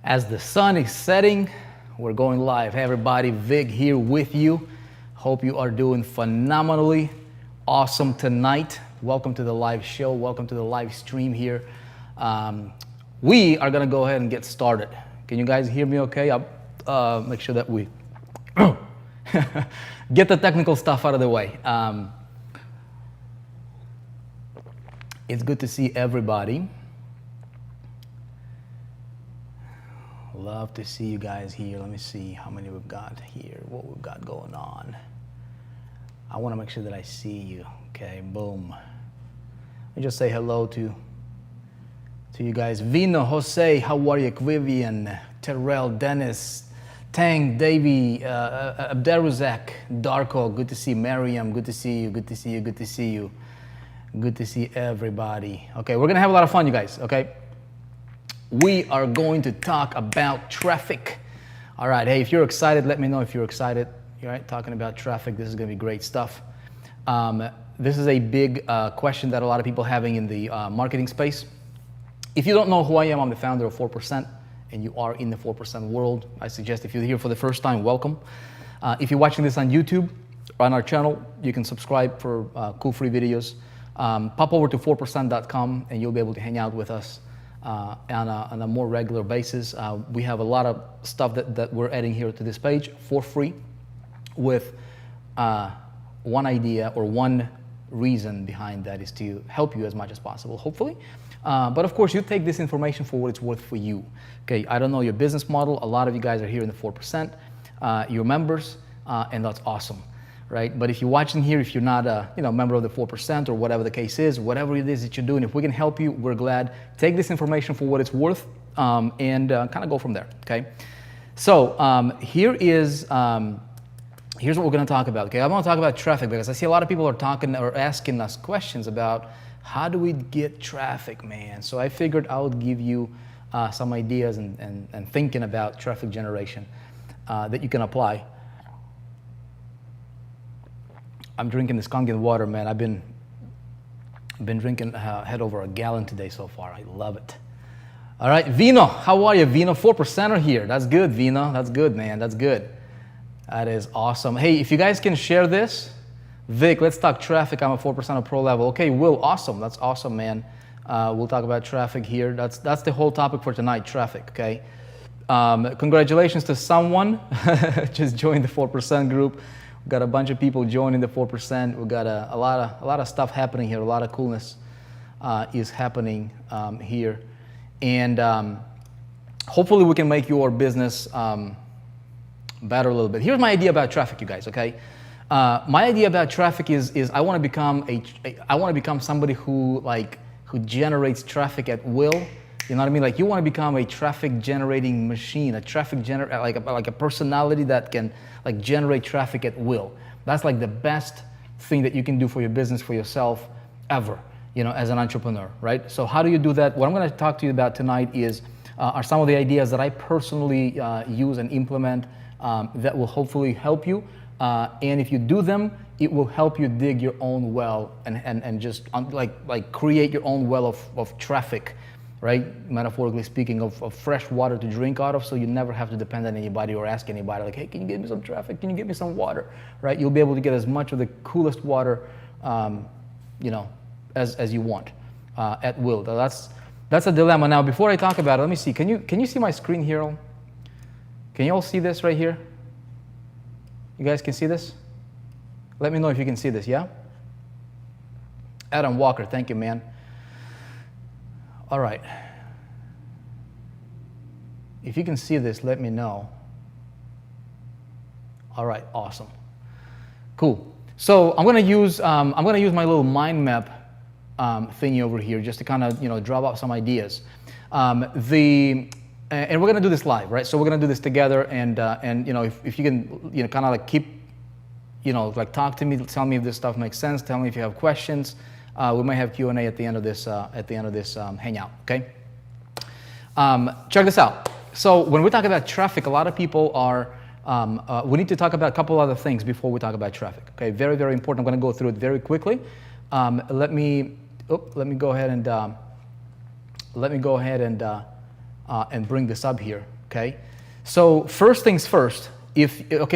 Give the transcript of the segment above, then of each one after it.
As the sun is setting, we're going live. Hey everybody, Vic here with you. Hope you are doing phenomenally awesome tonight. Welcome to the live show. Welcome to the live stream here. We are gonna go ahead and get started. Can you guys hear me okay? I'll make sure that we get the technical stuff out of the way. It's good to see everybody. Love to see you guys here. Let me see how many we've got here, what we've got going on. I want to make sure that I see you. Okay, boom. Let me just say hello to you guys. Vino, Jose, how are you? Vivian, Terrell, Dennis, Tang, Davey, Abderuzak, Darko, good to see Mariam, good to see you, good to see you, good to see you. Good to see everybody. Okay, we're gonna have a lot of fun, you guys, okay? We are going to talk about traffic. All right, hey, if you're excited, let me know if you're excited. All right, talking about traffic, this is gonna be great stuff. This is a big question that a lot of people are having in the marketing space. If you don't know who I am, I'm the founder of 4%, and you are in the 4% world. I suggest if you're here for the first time, welcome. If you're watching this on YouTube or on our channel, you can subscribe for cool free videos. Pop over to 4%.com and you'll be able to hang out with us on a more regular basis. We have a lot of stuff that we're adding here to this page for free with one idea or one reason behind that is to help you as much as possible, hopefully. But of course, you take this information for what it's worth for you. Okay, I don't know your business model. A lot of you guys are here in the 4%. You're members, and that's awesome. Right? But if you're watching here, if you're not a member of the 4% or whatever the case is, whatever it is that you're doing, if we can help you, we're glad. Take this information for what it's worth and kind of go from there, okay? So here's what we're going to talk about, okay? I want to talk about traffic because I see a lot of people are talking or asking us questions about how do we get traffic, man? So I figured I would give you some ideas and thinking about traffic generation that you can apply. I'm drinking this Kangen water, man. I've been drinking head over a gallon today so far. I love it. All right, Vino, how are you? Vino, 4%er here. That's good, Vino. That's good, man. That's good. That is awesome. Hey, if you guys can share this, Vic, let's talk traffic. I'm a 4%er pro level. Okay, Will, awesome. That's awesome, man. We'll talk about traffic here. That's the whole topic for tonight, traffic, okay? Congratulations to someone just joined the 4% group. We've got a bunch of people joining the 4%. We've got a lot of stuff happening here. A lot of coolness is happening here. And hopefully we can make your business better a little bit. Here's my idea about traffic, you guys, okay? My idea about traffic is I want to become somebody who generates traffic at will. You know what I mean? Like you want to become a traffic generating machine, a traffic like a personality that can like generate traffic at will. That's like the best thing that you can do for your business, for yourself, ever, as an entrepreneur, right? So how do you do that? What I'm going to talk to you about tonight are some of the ideas that I personally use and implement that will hopefully help you. And if you do them, it will help you dig your own well and just like create your own well of traffic. Right, metaphorically speaking, of fresh water to drink out of, so you never have to depend on anybody or ask anybody, like, hey, can you give me some traffic? Can you give me some water? Right, you'll be able to get as much of the coolest water, as you want at will. That's a dilemma. Now, before I talk about it, let me see. Can you see my screen here? Can you all see this right here? You guys can see this? Let me know if you can see this. Yeah. Adam Walker, thank you, man. All right. If you can see this, let me know. All right, awesome. Cool. So I'm gonna use my little mind map thingy over here just to kind of drop out some ideas. And we're gonna do this live, right? So we're gonna do this together, and if you can kind of like keep talk to me, tell me if this stuff makes sense, tell me if you have questions. We might have Q&A at the end of this hangout. Okay. Check this out. So when we talk about traffic, a lot of people are. We need to talk about a couple other things before we talk about traffic. Okay. Very, very important. I'm going to go through it very quickly. Let me go ahead and bring this up here. okay? So first things first,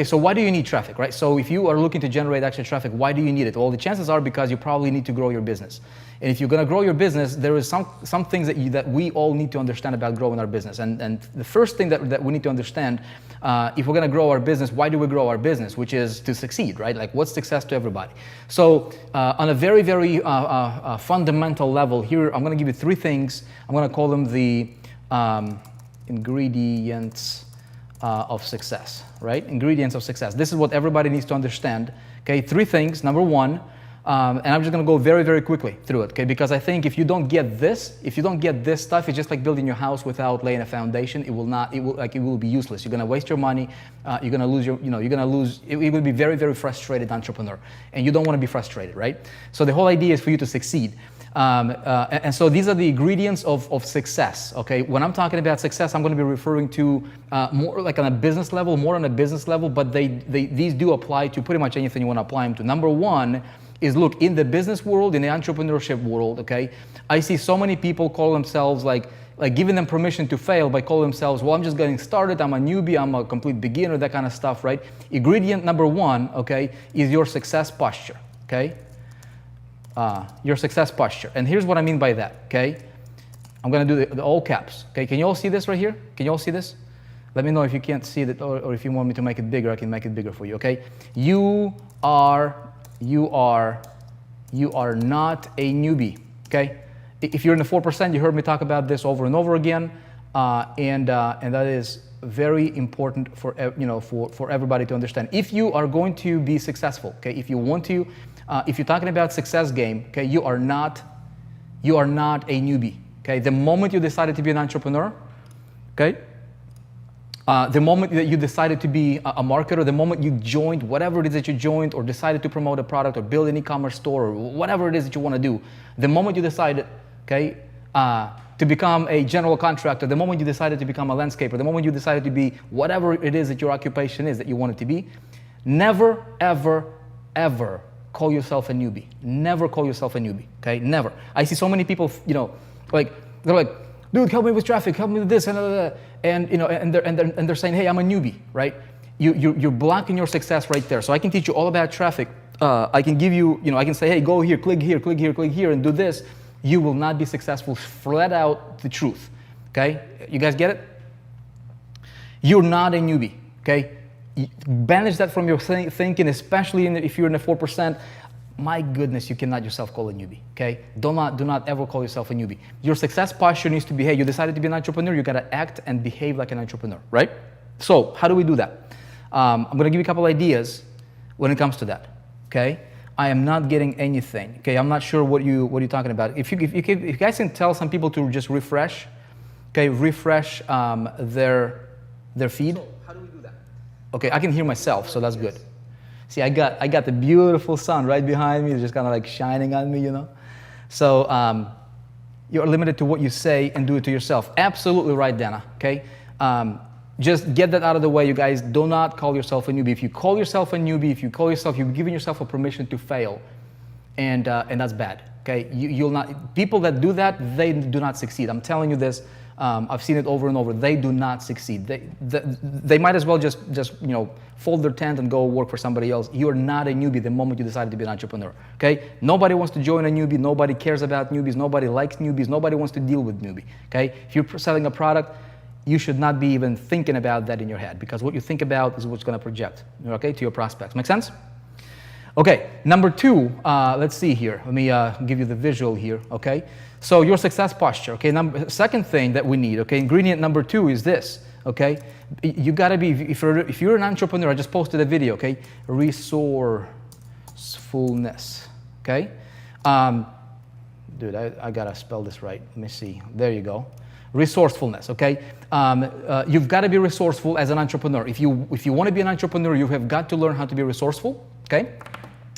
so why do you need traffic, right? So if you are looking to generate extra traffic, why do you need it? Well, the chances are because you probably need to grow your business. And if you're going to grow your business, there is some things that we all need to understand about growing our business. And the first thing that we need to understand, if we're going to grow our business, why do we grow our business? Which is to succeed, right? Like, what's success to everybody? So on a very, very fundamental level here, I'm going to give you 3 things. I'm going to call them the ingredients of success, right? Ingredients of success. This is what everybody needs to understand. Okay, 3 things. Number 1, and I'm just going to go very, very quickly through it, okay? Because I think if you don't get this stuff, it's just like building your house without laying a foundation. It will be useless. You're going to waste your money. You're going to lose it will be very, very frustrated entrepreneur, and you don't want to be frustrated, right? So the whole idea is for you to succeed. And so these are the ingredients of success, okay? When I'm talking about success, I'm going to be referring to more like on a business level, but these do apply to pretty much anything you want to apply them to. Number 1 is, look, in the business world, in the entrepreneurship world, okay, I see so many people call themselves like giving them permission to fail by calling themselves, well, I'm just getting started, I'm a newbie, I'm a complete beginner, that kind of stuff, right? Ingredient number 1, okay, is your success posture, okay? Your success posture. And here's what I mean by that, okay? I'm going to do the all caps, okay? Can you all see this right here? Can you all see this? Let me know if you can't see it, or if you want me to make it bigger, I can make it bigger for you, okay? You are not a newbie, okay? If you're in the 4%, you heard me talk about this over and over again, and that is very important for everybody to understand. If you are going to be successful, okay, if you're talking about success game, okay, you are not a newbie, okay? The moment you decided to be an entrepreneur, okay, the moment that you decided to be a marketer, the moment you joined whatever it is that you joined, or decided to promote a product or build an e-commerce store or whatever it is that you want to do, the moment you decided, okay, to become a general contractor, the moment you decided to become a landscaper, the moment you decided to be whatever it is that your occupation is that you want it to be, never, ever, ever call yourself a newbie. Never call yourself a newbie, okay? Never. I see so many people, they're like, dude, help me with traffic, help me with this, and they're saying, hey, I'm a newbie, right? You're blocking your success right there. So I can teach you all about traffic. I can give you, I can say, hey, go here, click here, click here, click here, and do this. You will not be successful. Flat out the truth, okay? You guys get it? You're not a newbie, okay? Banish that from your thinking, especially if you're in the 4%. My goodness, you cannot yourself call a newbie, okay? Do not ever call yourself a newbie. Your success posture needs to be, hey, you decided to be an entrepreneur, you gotta act and behave like an entrepreneur, right? So how do we do that? I'm gonna give you a couple ideas when it comes to that, okay? I am not getting anything, okay? I'm not sure what you're talking about. If you guys can tell some people to just refresh, okay, refresh their feed. So how do we do that? Okay, I can hear myself, so that's good. See, I got the beautiful sun right behind me, just kind of like shining on me, So you're limited to what you say and do it to yourself. Absolutely right, Dana, okay? Just get that out of the way, you guys. Do not call yourself a newbie. If you call yourself a newbie, you're giving yourself a permission to fail, and that's bad, okay? You'll not, people that do that, they do not succeed. I'm telling you this. I've seen it over and over. They do not succeed. They might as well just fold their tent and go work for somebody else. You are not a newbie the moment you decided to be an entrepreneur. Okay? Nobody wants to join a newbie. Nobody cares about newbies. Nobody likes newbies. Nobody wants to deal with newbie. Okay? If you're selling a product, you should not be even thinking about that in your head, because what you think about is what's going to project, okay, to your prospects. Make sense? Okay. Number 2. Let's see here. Let me give you the visual here. Okay. So your success posture, okay? Second thing that we need, okay? Ingredient number 2 is this, okay? You gotta be, if you're an entrepreneur, I just posted a video, okay? Resourcefulness, okay? Dude, I gotta spell this right. Let me see. There you go. Resourcefulness, okay? You've gotta be resourceful as an entrepreneur. If you wanna be an entrepreneur, you have got to learn how to be resourceful, okay?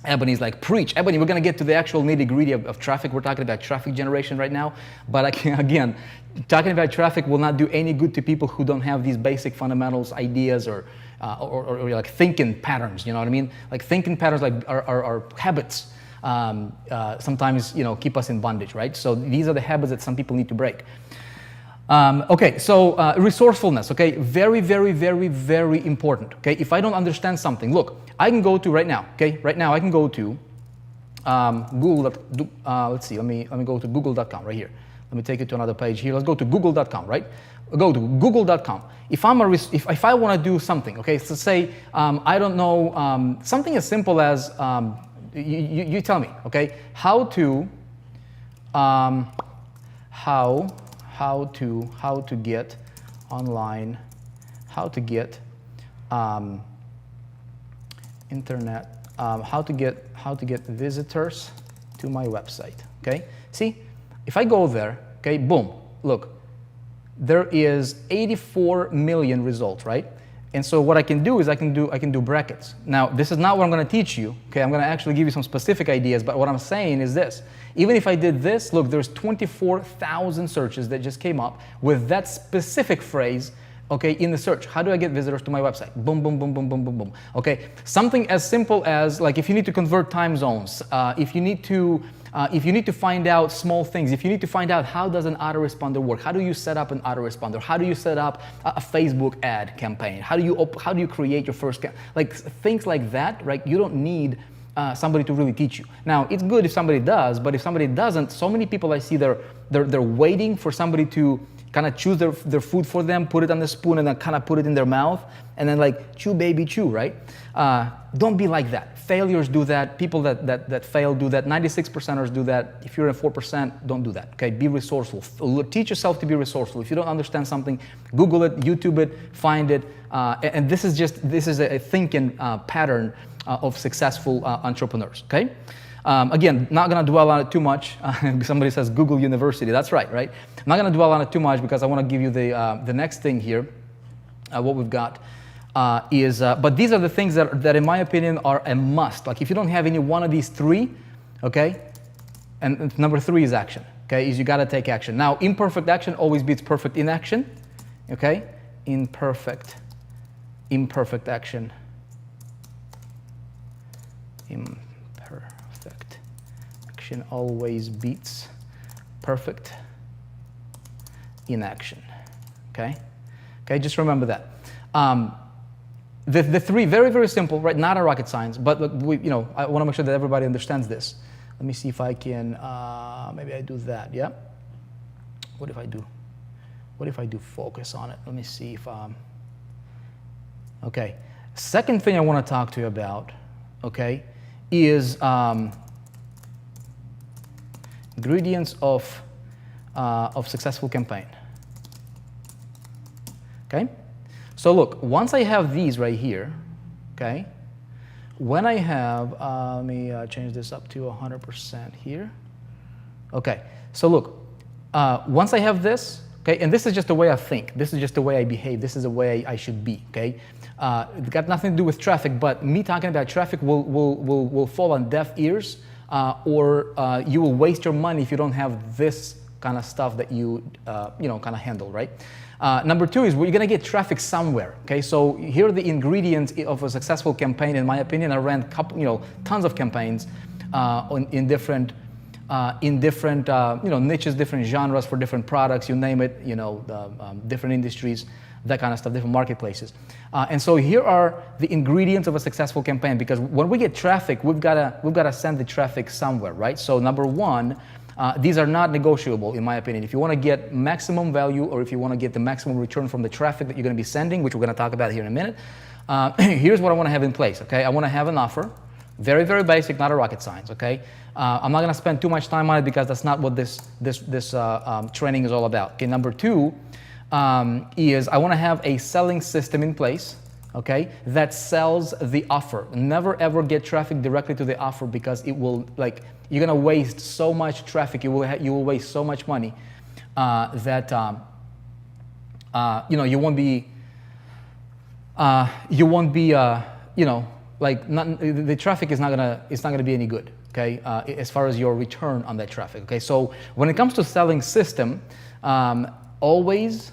Ebony's like, preach. Ebony, we're going to get to the actual nitty-gritty of traffic. We're talking about traffic generation right now. But again, talking about traffic will not do any good to people who don't have these basic fundamentals, ideas, or like thinking patterns, you know what I mean? Like thinking patterns are habits. Sometimes, keep us in bondage, right? So these are the habits that some people need to break. Okay, so resourcefulness, okay, very, very, very, very important, okay? If I don't understand something, look, I can go to right now, okay? Right now I can go to Google, let's see, let me go to google.com right here. Let me take you to another page here. Let's go to google.com, right? Go to google.com. If I want to do something, okay, so say, I don't know, something as simple as, you tell me, okay, how to get online, how to get internet, how to get visitors to my website. Okay, see, if I go there, okay, boom, look, there is 84 million results, right? And so what I can do is I can do brackets. Now, this is not what I'm going to teach you. Okay, I'm going to actually give you some specific ideas. But what I'm saying is this: even if I did this, look, there's 24,000 searches that just came up with that specific phrase. Okay, in the search, how do I get visitors to my website? Boom, boom, boom, boom, boom, boom, boom. Okay, something as simple as like if you need to convert time zones, if you need to find out small things, if you need to find out how does an autoresponder work, how do you set up an autoresponder, how do you set up a Facebook ad campaign, how do you create your first like things like that, right? You don't need somebody to really teach you. Now, it's good if somebody does, but if somebody doesn't, so many people I see they're waiting for somebody to kind of choose their food for them, put it on the spoon, and then kind of put it in their mouth, and then like, chew, baby, chew, right? Don't be like that. Failures do that. People that fail do that. 96%ers do that. If you're in 4%, don't do that, okay? Be resourceful. Teach yourself to be resourceful. If you don't understand something, Google it, YouTube it, find it. And this is a thinking pattern of successful entrepreneurs, okay? Again, not going to dwell on it too much. Somebody says Google University. That's right? I'm not going to dwell on it too much because I want to give you the next thing here. What we've got is, but these are the things that in my opinion are a must. Like if you don't have any one of these three, okay, and number 3 is action, okay, is you got to take action. Now, imperfect action always beats perfect inaction, okay? Imperfect action. Imperfect action always beats perfect inaction. Okay? Okay, just remember that. The 3, very, very simple, right? Not a rocket science, but I want to make sure that everybody understands this. Let me see if I can, maybe I do that, yeah? What if I do focus on it? Let me see if, okay. Second thing I want to talk to you about, okay, is ingredients of successful campaign. Okay, so look, once I have these right here, okay, when I have, let me change this up to 100% here. Okay, so look, once I have this, okay, and this is just the way I think, this is just the way I behave, this is the way I should be, okay? It's got nothing to do with traffic, but me talking about traffic will fall on deaf ears, or you will waste your money if you don't have this kind of stuff that you kind of handle, right? Number 2 is we're going to get traffic somewhere. Okay, so here are the ingredients of a successful campaign. In my opinion, I ran tons of campaigns in different niches, different genres for different products. You name it. Different industries, that kind of stuff, different marketplaces. And so here are the ingredients of a successful campaign. Because when we get traffic, we've got to send the traffic somewhere, right? So number 1. These are not negotiable, in my opinion. If you want to get maximum value, or if you want to get the maximum return from the traffic that you're going to be sending, which we're going to talk about here in a minute, here's what I want to have in place, okay? I want to have an offer, very, very basic, not a rocket science, okay? I'm not going to spend too much time on it because that's not what this training is all about. Okay, number 2 is I want to have a selling system in place, okay, that sells the offer. Never ever get traffic directly to the offer because it will, you're gonna waste so much traffic. You will waste so much money that you won't be the traffic is not gonna be any good. Okay, as far as your return on that traffic. Okay, so when it comes to selling system, always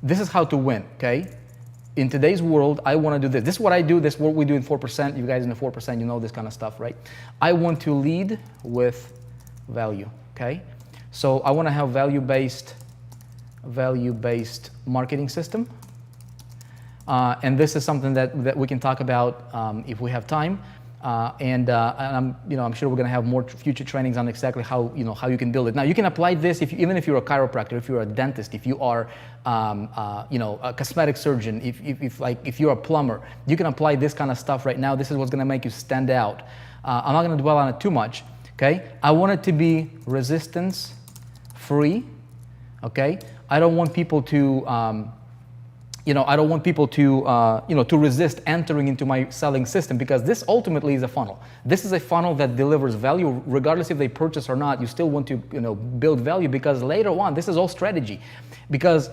this is how to win. Okay. In today's world, I want to do this. This is what I do. This is what we do in 4%. You guys in the 4%, you know this kind of stuff, right? I want to lead with value, okay? So I want to have value-based value-based marketing system. And this is something that we can talk about if we have time. And I'm sure we're going to have more future trainings on exactly how you can build it. Now you can apply this even if you're a chiropractor, if you're a dentist, if you are a cosmetic surgeon, if you're a plumber, you can apply this kind of stuff right now. This is what's going to make you stand out. I'm not going to dwell on it too much. Okay, I want it to be resistance free. Okay, I don't want people to to resist entering into my selling system, because this ultimately is a funnel. This is a funnel that delivers value regardless if they purchase or not. You still want to build value, because later on, this is all strategy. Because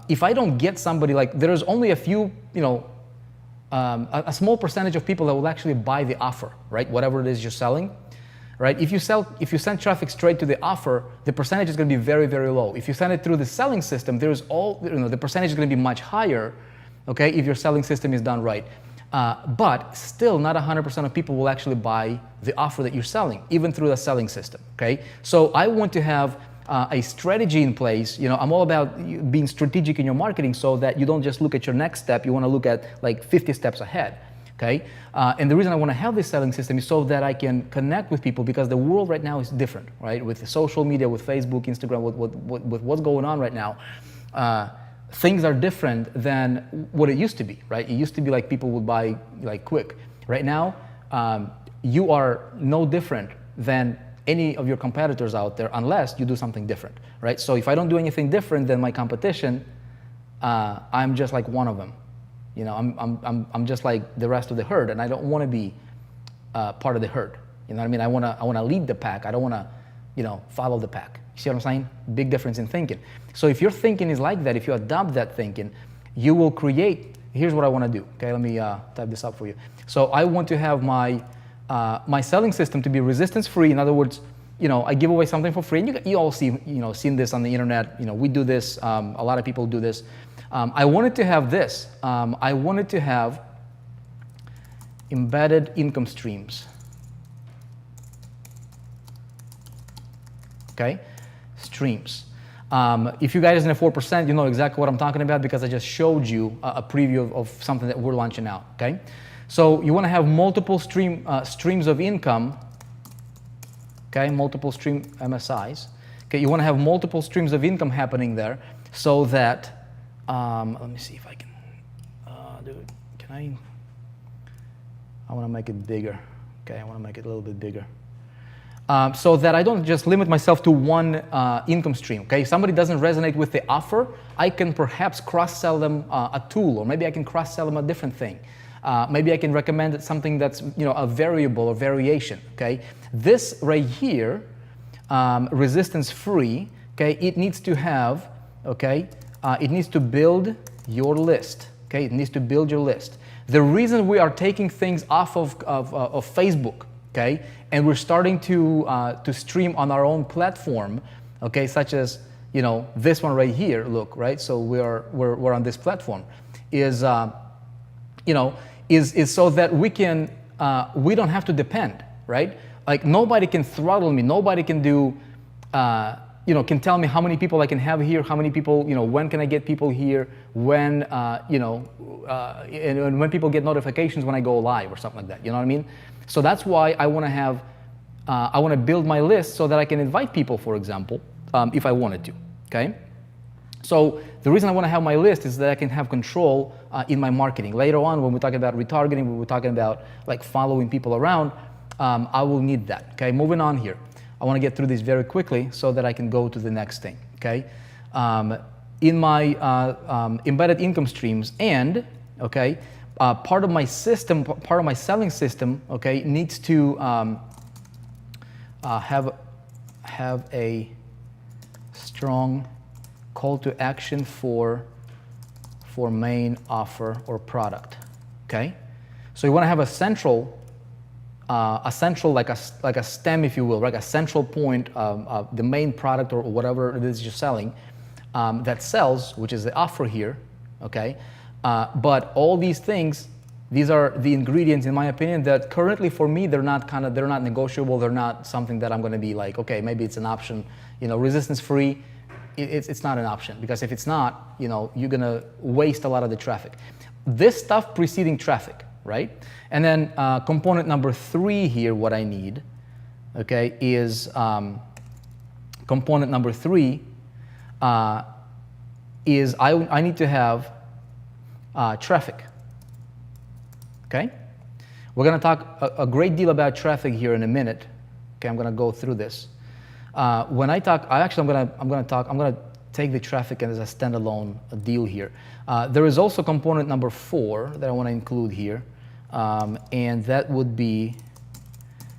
if I don't get somebody, like there's only a few, a small percentage of people that will actually buy the offer, right? Whatever it is you're selling. Right? If you send traffic straight to the offer, the percentage is going to be very, very low. If you send it through the selling system, the percentage is going to be much higher, okay, if your selling system is done right. But still, not 100% of people will actually buy the offer that you're selling, even through the selling system, okay? So I want to have a strategy in place. I'm all about being strategic in your marketing, so that you don't just look at your next step. You want to look at like 50 steps ahead. Okay, and the reason I want to have this selling system is so that I can connect with people, because the world right now is different, right? With the social media, with Facebook, Instagram, with what's going on right now, things are different than what it used to be, right? It used to be like people would buy like quick. Right now, you are no different than any of your competitors out there, unless you do something different, right? So if I don't do anything different than my competition, I'm just like one of them. I'm just like the rest of the herd, and I don't want to be part of the herd. You know what I mean? I want to lead the pack. I don't want to, follow the pack. You see what I'm saying? Big difference in thinking. So if your thinking is like that, if you adopt that thinking, you will create. Here's what I want to do. Okay, let me type this up for you. So I want to have my selling system to be resistance free. In other words, I give away something for free, and you all seen this on the internet. We do this. A lot of people do this. I wanted to have this. I wanted to have embedded income streams. Okay, streams. If you guys in the 4%, you know exactly what I'm talking about, because I just showed you a preview of something that we're launching out. Okay, so you want to have multiple streams of income. Okay, multiple stream MSIs. Okay, you want to have multiple streams of income happening there, so that let me see if I can do it. I want to make it bigger. Okay, I want to make it a little bit bigger. So that I don't just limit myself to one income stream. Okay, if somebody doesn't resonate with the offer, I can perhaps cross-sell them a tool, or maybe I can cross-sell them a different thing. Maybe I can recommend something that's a variable or variation. Okay, this right here, resistance free. Okay, it needs to have. Okay. It needs to build your list. Okay, it needs to build your list. The reason we are taking things off of Facebook, okay, and we're starting to stream on our own platform, okay, such as this one right here. Look, right. So we're on this platform, is so that we don't have to depend, right? Like nobody can throttle me. Nobody can do. Can tell me how many people I can have here, how many people, when can I get people here, when, and when people get notifications when I go live or something like that, you know what I mean? So that's why I want to have, I want to build my list so that I can invite people, for example, if I wanted to, okay? So the reason I want to have my list is that I can have control in my marketing. Later on, when we talk about retargeting, when we're talking about like following people around, I will need that, okay? Moving on here. I want to get through this very quickly so that I can go to the next thing, okay? In my embedded income streams, and, okay, part of my system, part of my selling system, okay, needs to have a strong call to action for main offer or product, okay? So you want to have a central like a stem, if you will, like a central point of the main product or whatever it is you're selling that sells, which is the offer here, okay? But all these things, these are the ingredients, in my opinion, that currently for me they're not negotiable. They're not something that I'm going to be like, okay, maybe it's an option, resistance free. it's not an option, because if it's not, you know, you're gonna waste a lot of the traffic. This stuff preceding traffic, right? And then component number 3 here, what I need, okay, is component number 3 is I need to have traffic, okay? We're gonna talk a great deal about traffic here in a minute. Okay, I'm gonna go through this. When I talk, I'm gonna take the traffic as a standalone deal here. There is also component number 4 that I want to include here, and that would be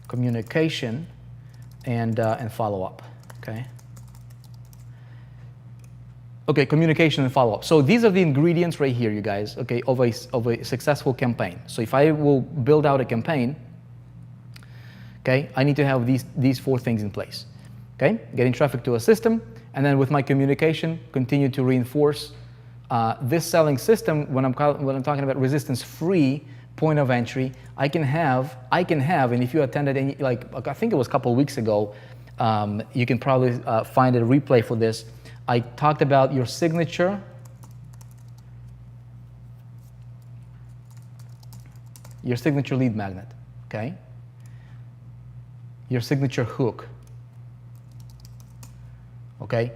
communication and follow-up. Okay. Okay, communication and follow-up. So these are the ingredients right here, you guys. Okay, of a successful campaign. So if I will build out a campaign, okay, I need to have these 4 things in place. Okay, getting traffic to a system, and then with my communication, continue to reinforce this selling system. When I'm talking about resistance-free point of entry, I can have, and if you attended any, like I think it was a couple of weeks ago, you can probably find a replay for this. I talked about your signature, lead magnet, okay? Your signature hook, okay?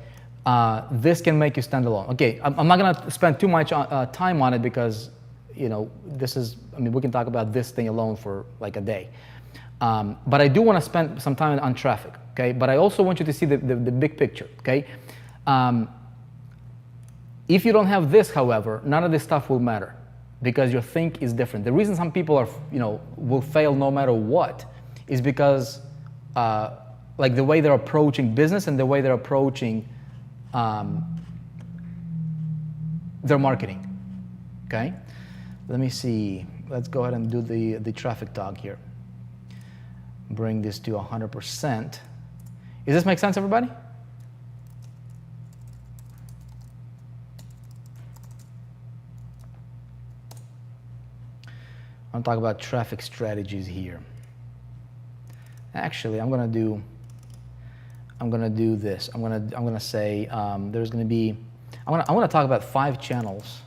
This can make you stand alone. Okay, I'm not gonna spend too much time on it because, you know, this is, I mean, we can talk about this thing alone for like a day. But I do wanna spend some time on traffic, okay? But I also want you to see the big picture, okay? If you don't have this, however, none of this stuff will matter because your think is different. The reason some people are, you know, will fail no matter what is because like the way they're approaching business and the way they're approaching their marketing, okay? Let me see, let's go ahead and do the traffic talk here. Bring this to 100%. Does this make sense, everybody? I'm talking about traffic strategies here. Actually, I'm gonna do this. I'm gonna say there's gonna be. I want to talk about 5 channels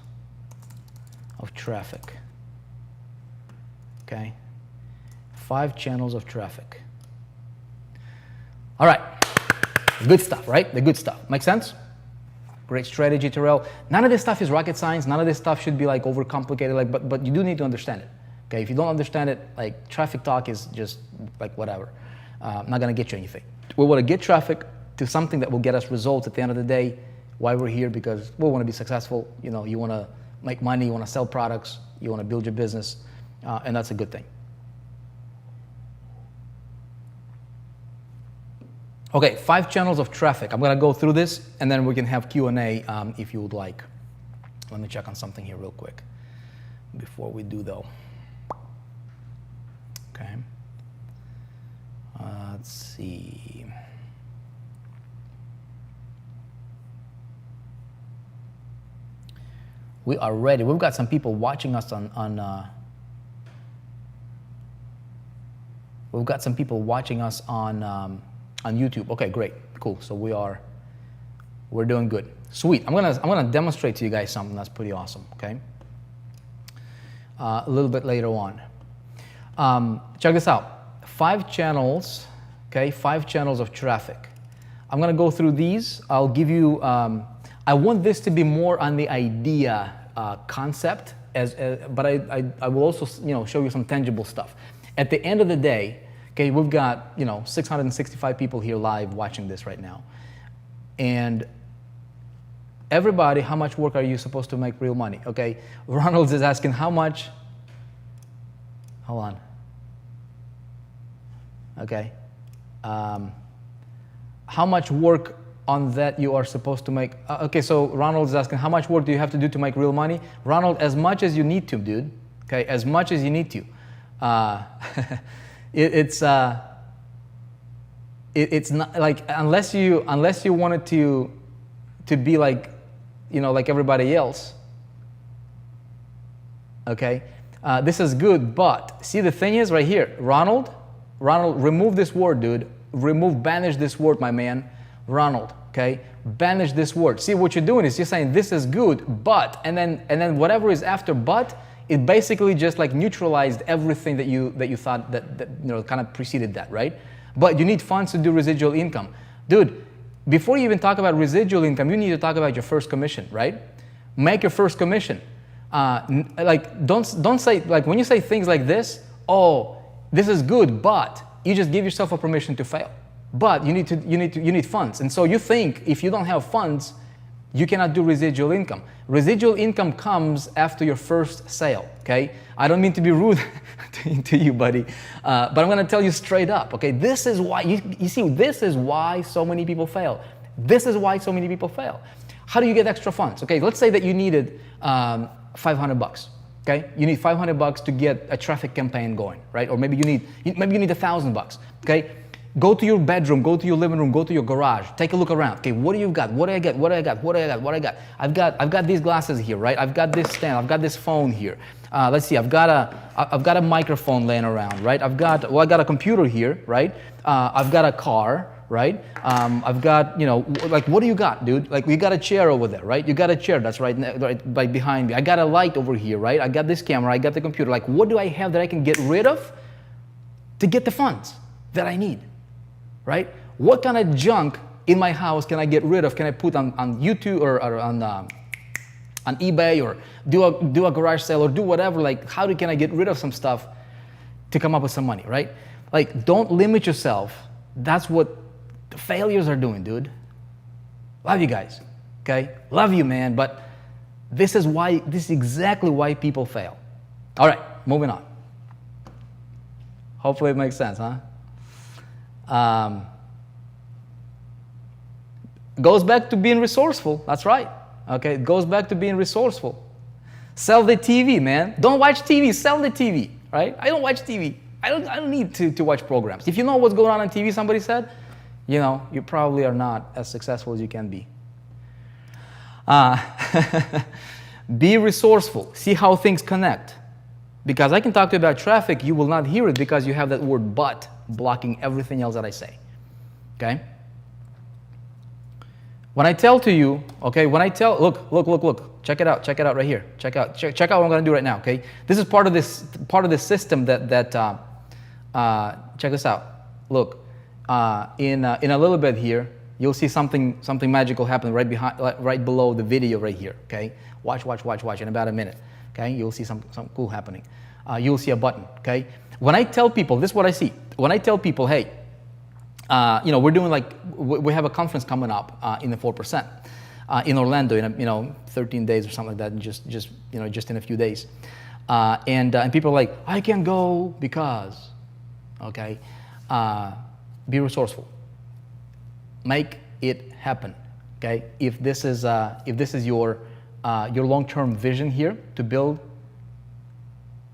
of traffic. Okay, 5 channels of traffic. All right, good stuff, right? The good stuff. Make sense? Great strategy, Terrell. None of this stuff is rocket science. None of this stuff should be like overcomplicated. Like, but you do need to understand it. Okay, if you don't understand it, like traffic talk is just like whatever. Not gonna get you anything. We want to get traffic to something that will get us results at the end of the day. Why we're here? Because we want to be successful. You know, you want to make money, you want to sell products, you want to build your business, and that's a good thing. Okay, 5 channels of traffic. I'm gonna go through this, and then we can have Q&A if you would like. Let me check on something here real quick before we do though. Okay. Let's see. We are ready. We've got some people watching us we've got some people watching us on YouTube. Okay, great, cool. So we're doing good. Sweet. I'm gonna demonstrate to you guys something that's pretty awesome. Okay. A little bit later on. Check this out. 5 channels. Okay, 5 channels of traffic. I'm gonna go through these. I'll give you. I want this to be more on the idea concept, but I will also, you know, show you some tangible stuff. At the end of the day, okay, we've got, you know, 665 people here live watching this right now, and everybody, how much work are you supposed to make real money? Okay, Ronald is asking how much. Hold on. Okay. How much work on that you are supposed to make? Okay, so Ronald is asking, how much work do you have to do to make real money? Ronald, as much as you need to, dude. Okay, as much as you need to. It's not like unless you wanted to be like, you know, like everybody else. Okay, this is good, but see, the thing is right here, Ronald, remove this word, dude. Banish this word, my man. Ronald, okay? Banish this word. See, what you're doing is you're saying this is good, but, and then whatever is after but, it basically just like neutralized everything that you thought that you know kind of preceded that, right? But you need funds to do residual income. Dude, before you even talk about residual income, you need to talk about your first commission, right? Make your first commission. Like don't say, like when you say things like this, oh, this is good, but you just give yourself a permission to fail. But you need funds. And so you think if you don't have funds, you cannot do residual income. Residual income comes after your first sale, okay? I don't mean to be rude to you, buddy, but I'm gonna tell you straight up, okay? This is why, you see, this is why so many people fail. This is why so many people fail. How do you get extra funds? Okay, let's say that you needed $500, okay? You need $500 to get a traffic campaign going, right? Or maybe you need $1,000, okay? Go to your bedroom, go to your living room, go to your garage, take a look around. Okay, what do you got? What do I get? What do I got? What do I got? What do I got? I've got these glasses here, right? I've got this stand, I've got this phone here. Let's see, I've got a microphone laying around, right? I got a computer here, right? I've got a car, right? I've got, you know, like, what do you got, dude? Like, we got a chair over there, right? You got a chair that's right behind me. I got a light over here, right? I got this camera, I got the computer. Like, what do I have that I can get rid of to get the funds that I need? Right? What kind of junk in my house can I get rid of? Can I put on YouTube or on eBay, or do a garage sale, or do whatever? Like, can I get rid of some stuff to come up with some money, right? Like, don't limit yourself. That's what the failures are doing, dude. Love you guys, okay? Love you, man, but this is exactly why people fail. All right, moving on. Hopefully it makes sense, huh? Goes back to being resourceful. That's right. Okay, it goes back to being resourceful. Sell the TV, man. Don't watch TV. Sell the TV. Right? I don't watch TV. I don't need to watch programs. If you know what's going on TV, somebody said, you know, you probably are not as successful as you can be. Be resourceful. See how things connect. Because I can talk to you about traffic, you will not hear it because you have that word but blocking everything else that I say, okay? When I tell to you, okay, look, check it out right here. Check out what I'm gonna do right now, okay? This is part of this system that check this out. Look, in a little bit here, you'll see something magical happen right below the video right here, okay? Watch, in about a minute, okay? You'll see something cool happening. You'll see a button, okay? When I tell people, this is what I see. When I tell people, hey, you know, we're doing we have a conference coming up in the 4% in Orlando in 13 days or something like that, just in a few days. And people are like, I can't go because, okay? Be resourceful. Make it happen, okay? If this is your long-term vision here to build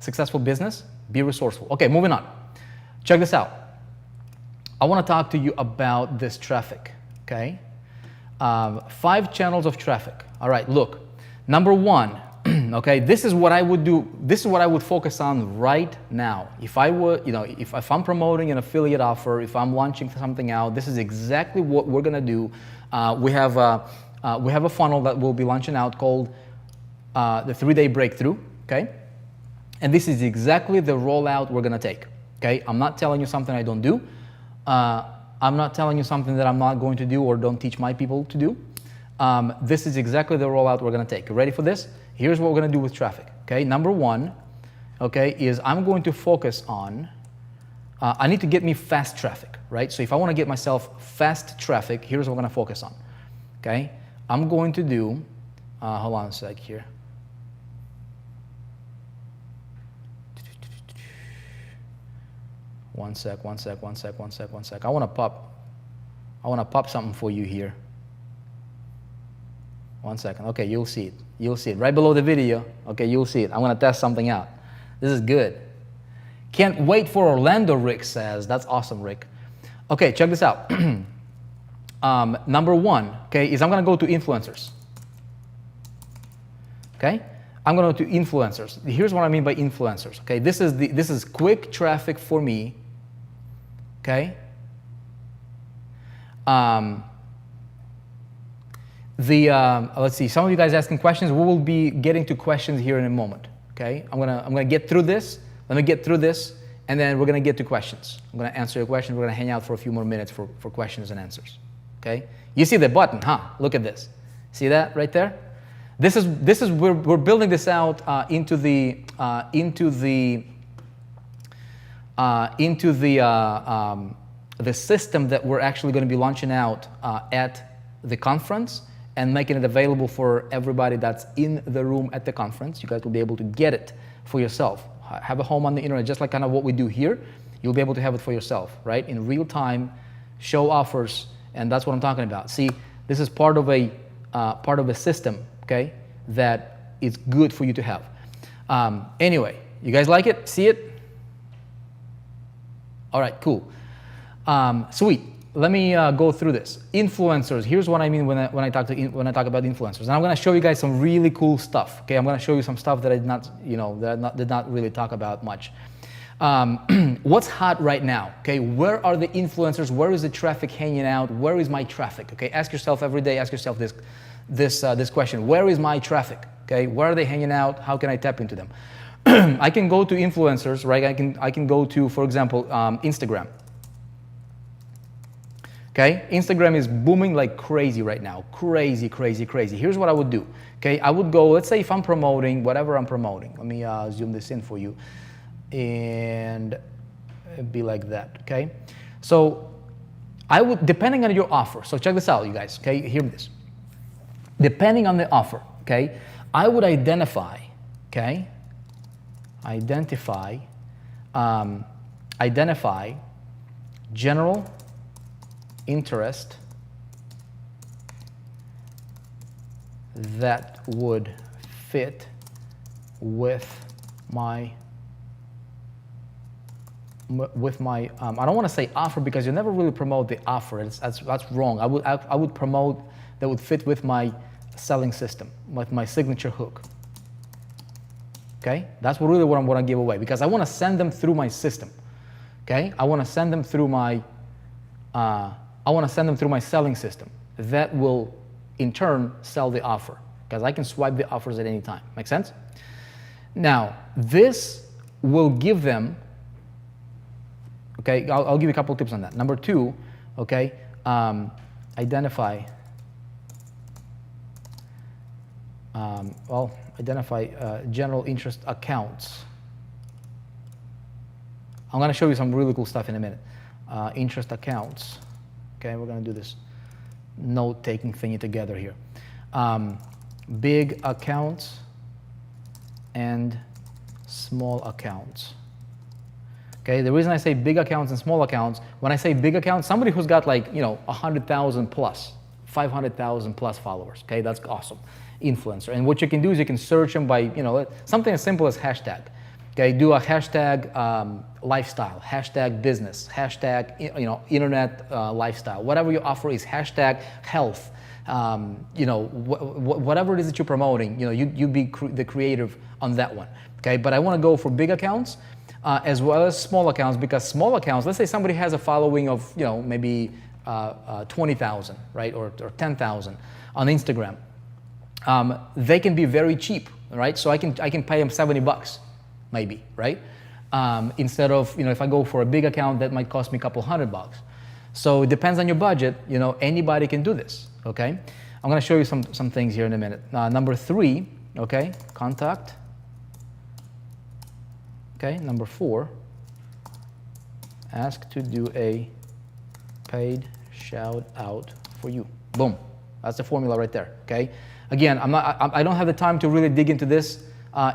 successful business, be resourceful. Okay, moving on. Check this out. I want to talk to you about this traffic, okay? 5 channels of traffic. All right, look. Number 1, okay, this is what I would do. This is what I would focus on right now. If I would, if I'm promoting an affiliate offer, if I'm launching something out, this is exactly what we're gonna do. We have a funnel that we'll be launching out called the 3-day breakthrough, okay? And this is exactly the rollout we're gonna take, okay? I'm not telling you something I don't do. I'm not telling you something that I'm not going to do or don't teach my people to do. This is exactly the rollout we're gonna take. You ready for this? Here's what we're gonna do with traffic, okay? Number 1, okay, is I'm going to focus on, I need to get me fast traffic, right? So if I wanna get myself fast traffic, here's what I'm gonna focus on, okay? I'm going to do, hold on a sec here. One sec. I want to pop something for you here. 1 second. Okay, you'll see it. Right below the video, okay, you'll see it. I'm going to test something out. This is good. Can't wait for Orlando, Rick says. That's awesome, Rick. Okay, check this out. Number 1, okay, is I'm going to go to influencers. Okay? I'm going to go to influencers. Here's what I mean by influencers, okay? This is quick traffic for me. Okay? let's see, some of you guys asking questions. We will be getting to questions here in a moment, okay? I'm gonna get through this. Let me get through this, and then we're gonna get to questions. I'm gonna answer your question. We're gonna hang out for a few more minutes for questions and answers, okay? You see the button, huh? Look at this. See that right there? This is we're building this out into the system that we're actually going to be launching out at the conference and making it available for everybody that's in the room at the conference. You guys will be able to get it for yourself. Have a home on the internet, just like kind of what we do here. You'll be able to have it for yourself, right? In real time, show offers, and that's what I'm talking about. See, this is part of a system, okay, that is good for you to have. Anyway, you guys like it? See it? All right, cool. Sweet. Let me go through this. Influencers. Here's what I mean when I talk about influencers. And I'm going to show you guys some really cool stuff. Okay, I'm going to show you some stuff that I did not really talk about much. What's hot right now? Okay, where are the influencers? Where is the traffic hanging out? Where is my traffic? Okay, ask yourself every day. Ask yourself this question. Where is my traffic? Okay, where are they hanging out? How can I tap into them? I can go to influencers, right? I can go to, for example, Instagram. Okay, Instagram is booming like crazy right now. Crazy, crazy, crazy. Here's what I would do. Okay, I would go, let's say if I'm promoting whatever I'm promoting. Let me zoom this in for you. And it'd be like that, okay? So I would, depending on your offer, so check this out, you guys, okay? Hear this. Depending on the offer, okay, I would identify, okay? Identify general interest that would fit with my I don't want to say offer because you never really promote the offer. That's wrong. I would promote that would fit with my selling system, with my signature hook. Okay, that's really what I want to give away because I want to send them through my system. Okay, I want to send them through my selling system. That will in turn sell the offer because I can swipe the offers at any time. Make sense? Now this will give them. Okay, I'll give you a couple of tips on that. Number two, okay, identify general interest accounts. I'm going to show you some really cool stuff in a minute. Interest accounts. Okay, we're going to do this note-taking thingy together here. Big accounts and small accounts. Okay, the reason I say big accounts and small accounts, when I say big accounts, somebody who's got like, 100,000 plus, 500,000 plus followers, okay, that's awesome, influencer. And what you can do is you can search them by, something as simple as hashtag. Okay, do a hashtag lifestyle, hashtag business, hashtag, internet lifestyle, whatever your offer is, hashtag health, whatever it is that you're promoting, you be the creative on that one, okay? But I want to go for big accounts, as well as small accounts, because small accounts, let's say somebody has a following of, maybe 20,000, right, or 10,000 on Instagram. They can be very cheap, right? So I can pay them $70, maybe, right? Instead of, if I go for a big account, that might cost me a couple $100. So it depends on your budget. Anybody can do this, okay? I'm going to show you some things here in a minute. Number 3, okay, contact. Okay, number 4, ask to do a paid shout out for you. Boom, that's the formula right there, okay? Again, I don't have the time to really dig into this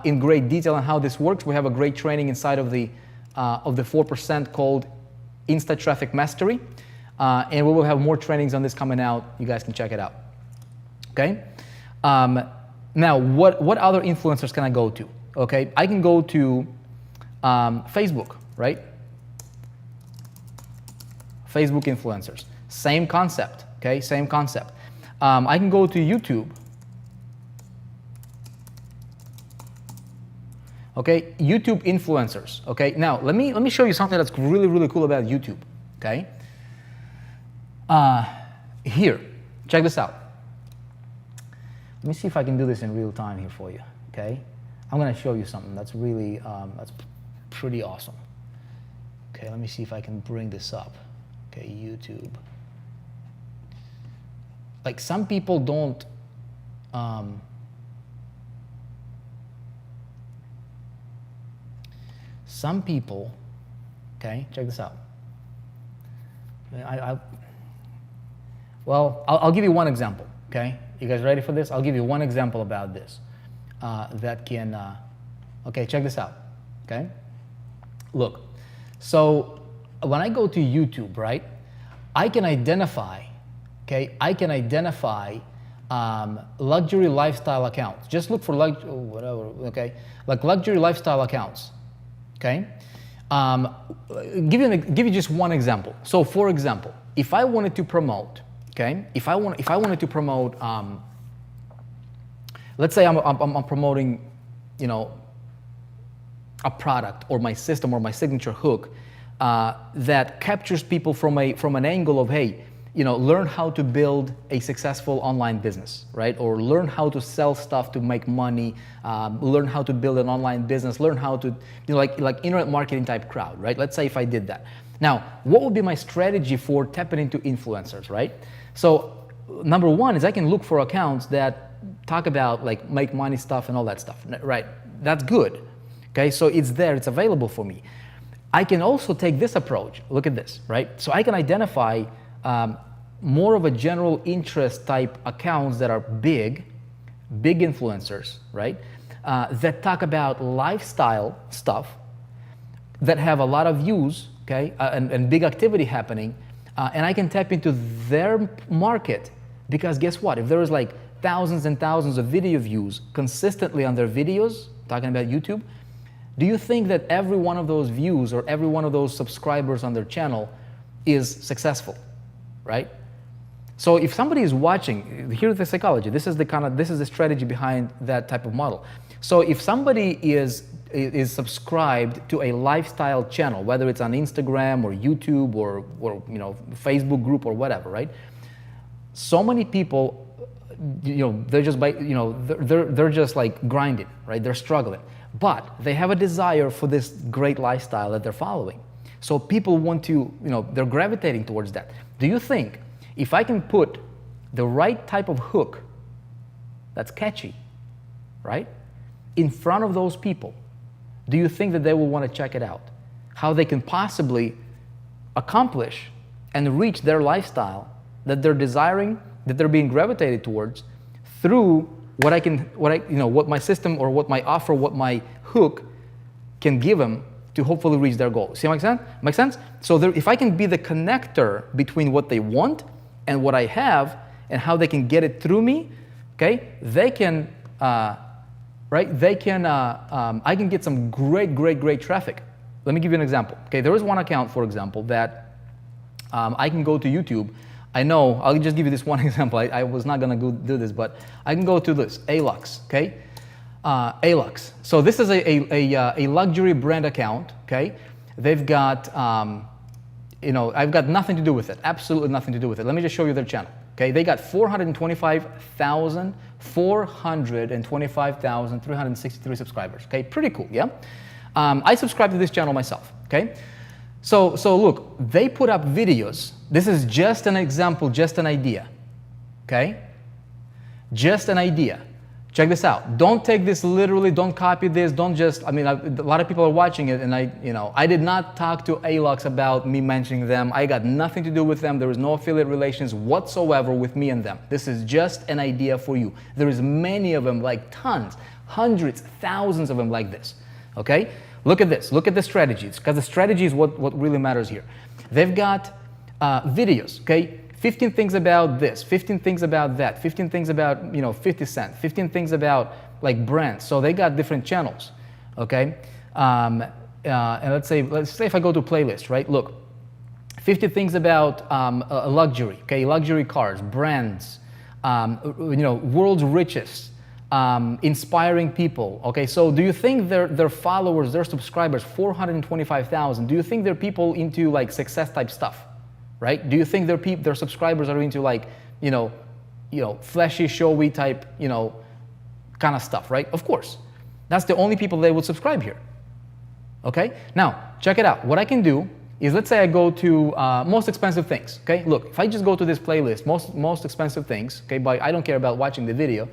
in great detail on how this works. We have a great training inside of the 4% called Insta Traffic Mastery, and we will have more trainings on this coming out. You guys can check it out, okay? Now, what other influencers can I go to? Okay, I can go to Facebook, right? Facebook influencers, same concept, okay, same concept. I can go to YouTube. Okay, YouTube influencers, okay? Now, let me show you something that's really, really cool about YouTube, okay? Here, check this out. Let me see if I can do this in real time here for you, okay? I'm gonna show you something that's really, that's pretty awesome. Okay, let me see if I can bring this up. Okay, YouTube. Like some people don't, some people, okay, check this out. I'll give you one example, okay? You guys ready for this? I'll give you one example about this that can, okay, check this out, okay? Look, so when I go to YouTube, right, I can identify, okay, luxury lifestyle accounts. Just look for whatever, okay, like luxury lifestyle accounts, okay? Give you just one example. So for example, if I wanted to promote, okay, if I wanted to promote, let's say I'm promoting, you know, a product or my system or my signature hook that captures people from an angle of, hey, you know, learn how to build a successful online business, right? Or learn how to sell stuff to make money, learn how to build an online business, learn how to, you know, like internet marketing type crowd, right? Let's say if I did that. Now, what would be my strategy for tapping into influencers, right? So number one is I can look for accounts that talk about like make money stuff and all that stuff, right? That's good, okay? So it's there, it's available for me. I can also take this approach, look at this, right? So I can identify more of a general interest type accounts that are big influencers, right? That talk about lifestyle stuff, that have a lot of views, okay, and big activity happening, and I can tap into their market because guess what? If there is like thousands and thousands of video views consistently on their videos, talking about YouTube, do you think that every one of those views or every one of those subscribers on their channel is successful? Right? So if somebody is watching, here's the psychology. This is the strategy behind that type of model. So if somebody is subscribed to a lifestyle channel, whether it's on Instagram or YouTube or you know Facebook group or whatever, right? So many people, you know, they're just like grinding, right? They're struggling, but they have a desire for this great lifestyle that they're following. So people want to, you know, they're gravitating towards that. Do you think if I can put the right type of hook that's catchy, right, in front of those people, do you think that they will want to check it out? How they can possibly accomplish and reach their lifestyle that they're desiring, that they're being gravitated towards through what my system or what my offer, what my hook can give them to hopefully reach their goal. See what makes sense? Make sense? So if I can be the connector between what they want and what I have and how they can get it through me, okay, they can, right? They can, I can get some great traffic. Let me give you an example. Okay, there is one account, for example, that I can go to YouTube. I know, I'll just give you this one example. I was not gonna go do this, but I can go to this, Alux, okay? Alux. So this is a luxury brand account, okay? They've got, you know, I've got nothing to do with it, absolutely nothing to do with it. Let me just show you their channel, okay? They got 425,363 subscribers, okay? Pretty cool, yeah? I subscribe to this channel myself, okay? So look, they put up videos. This is just an example, just an idea, okay? Just an idea. Check this out. Don't take this literally. Don't copy this. Don't just, I mean, a lot of people are watching it and I did not talk to Alux about me mentioning them. I got nothing to do with them. There is no affiliate relations whatsoever with me and them. This is just an idea for you. There is many of them, like tons, hundreds, thousands of them like this, okay? Look at this. Look at the strategies, because the strategy is what really matters here. They've got videos, okay? 15 things about this, 15 things about that, 15 things about, you know, 50 Cent, 15 things about like brands. So they got different channels, okay? And let's say if I go to playlist, right? Look, 50 things about luxury, okay? Luxury cars, brands, you know, world's richest, inspiring people, okay? So do you think their followers, their subscribers, 425,000, do you think they're people into like success type stuff? Right? Do you think their subscribers are into like, you know, flashy, showy type, kind of stuff, right? Of course. That's the only people that would subscribe here. Okay? Now, check it out. What I can do is, let's say I go to most expensive things. Okay? Look, if I just go to this playlist, most expensive things, okay, but I don't care about watching the video.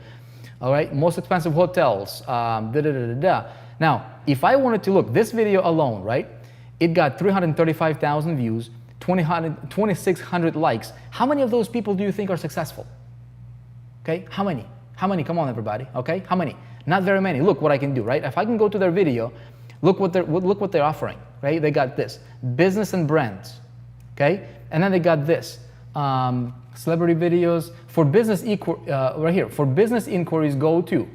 All right? Most expensive hotels, Now, if I wanted to look, this video alone, right? It got 335,000 views, 2,600 likes. How many of those people do you think are successful? Okay? How many? How many? Come on, everybody. Okay? How many? Not very many. Look what I can do, right? If I can go to their video, look what they're offering, right? They got this, business and brands, okay? And then they got this, celebrity videos. For business, right here, for business inquiries, go to.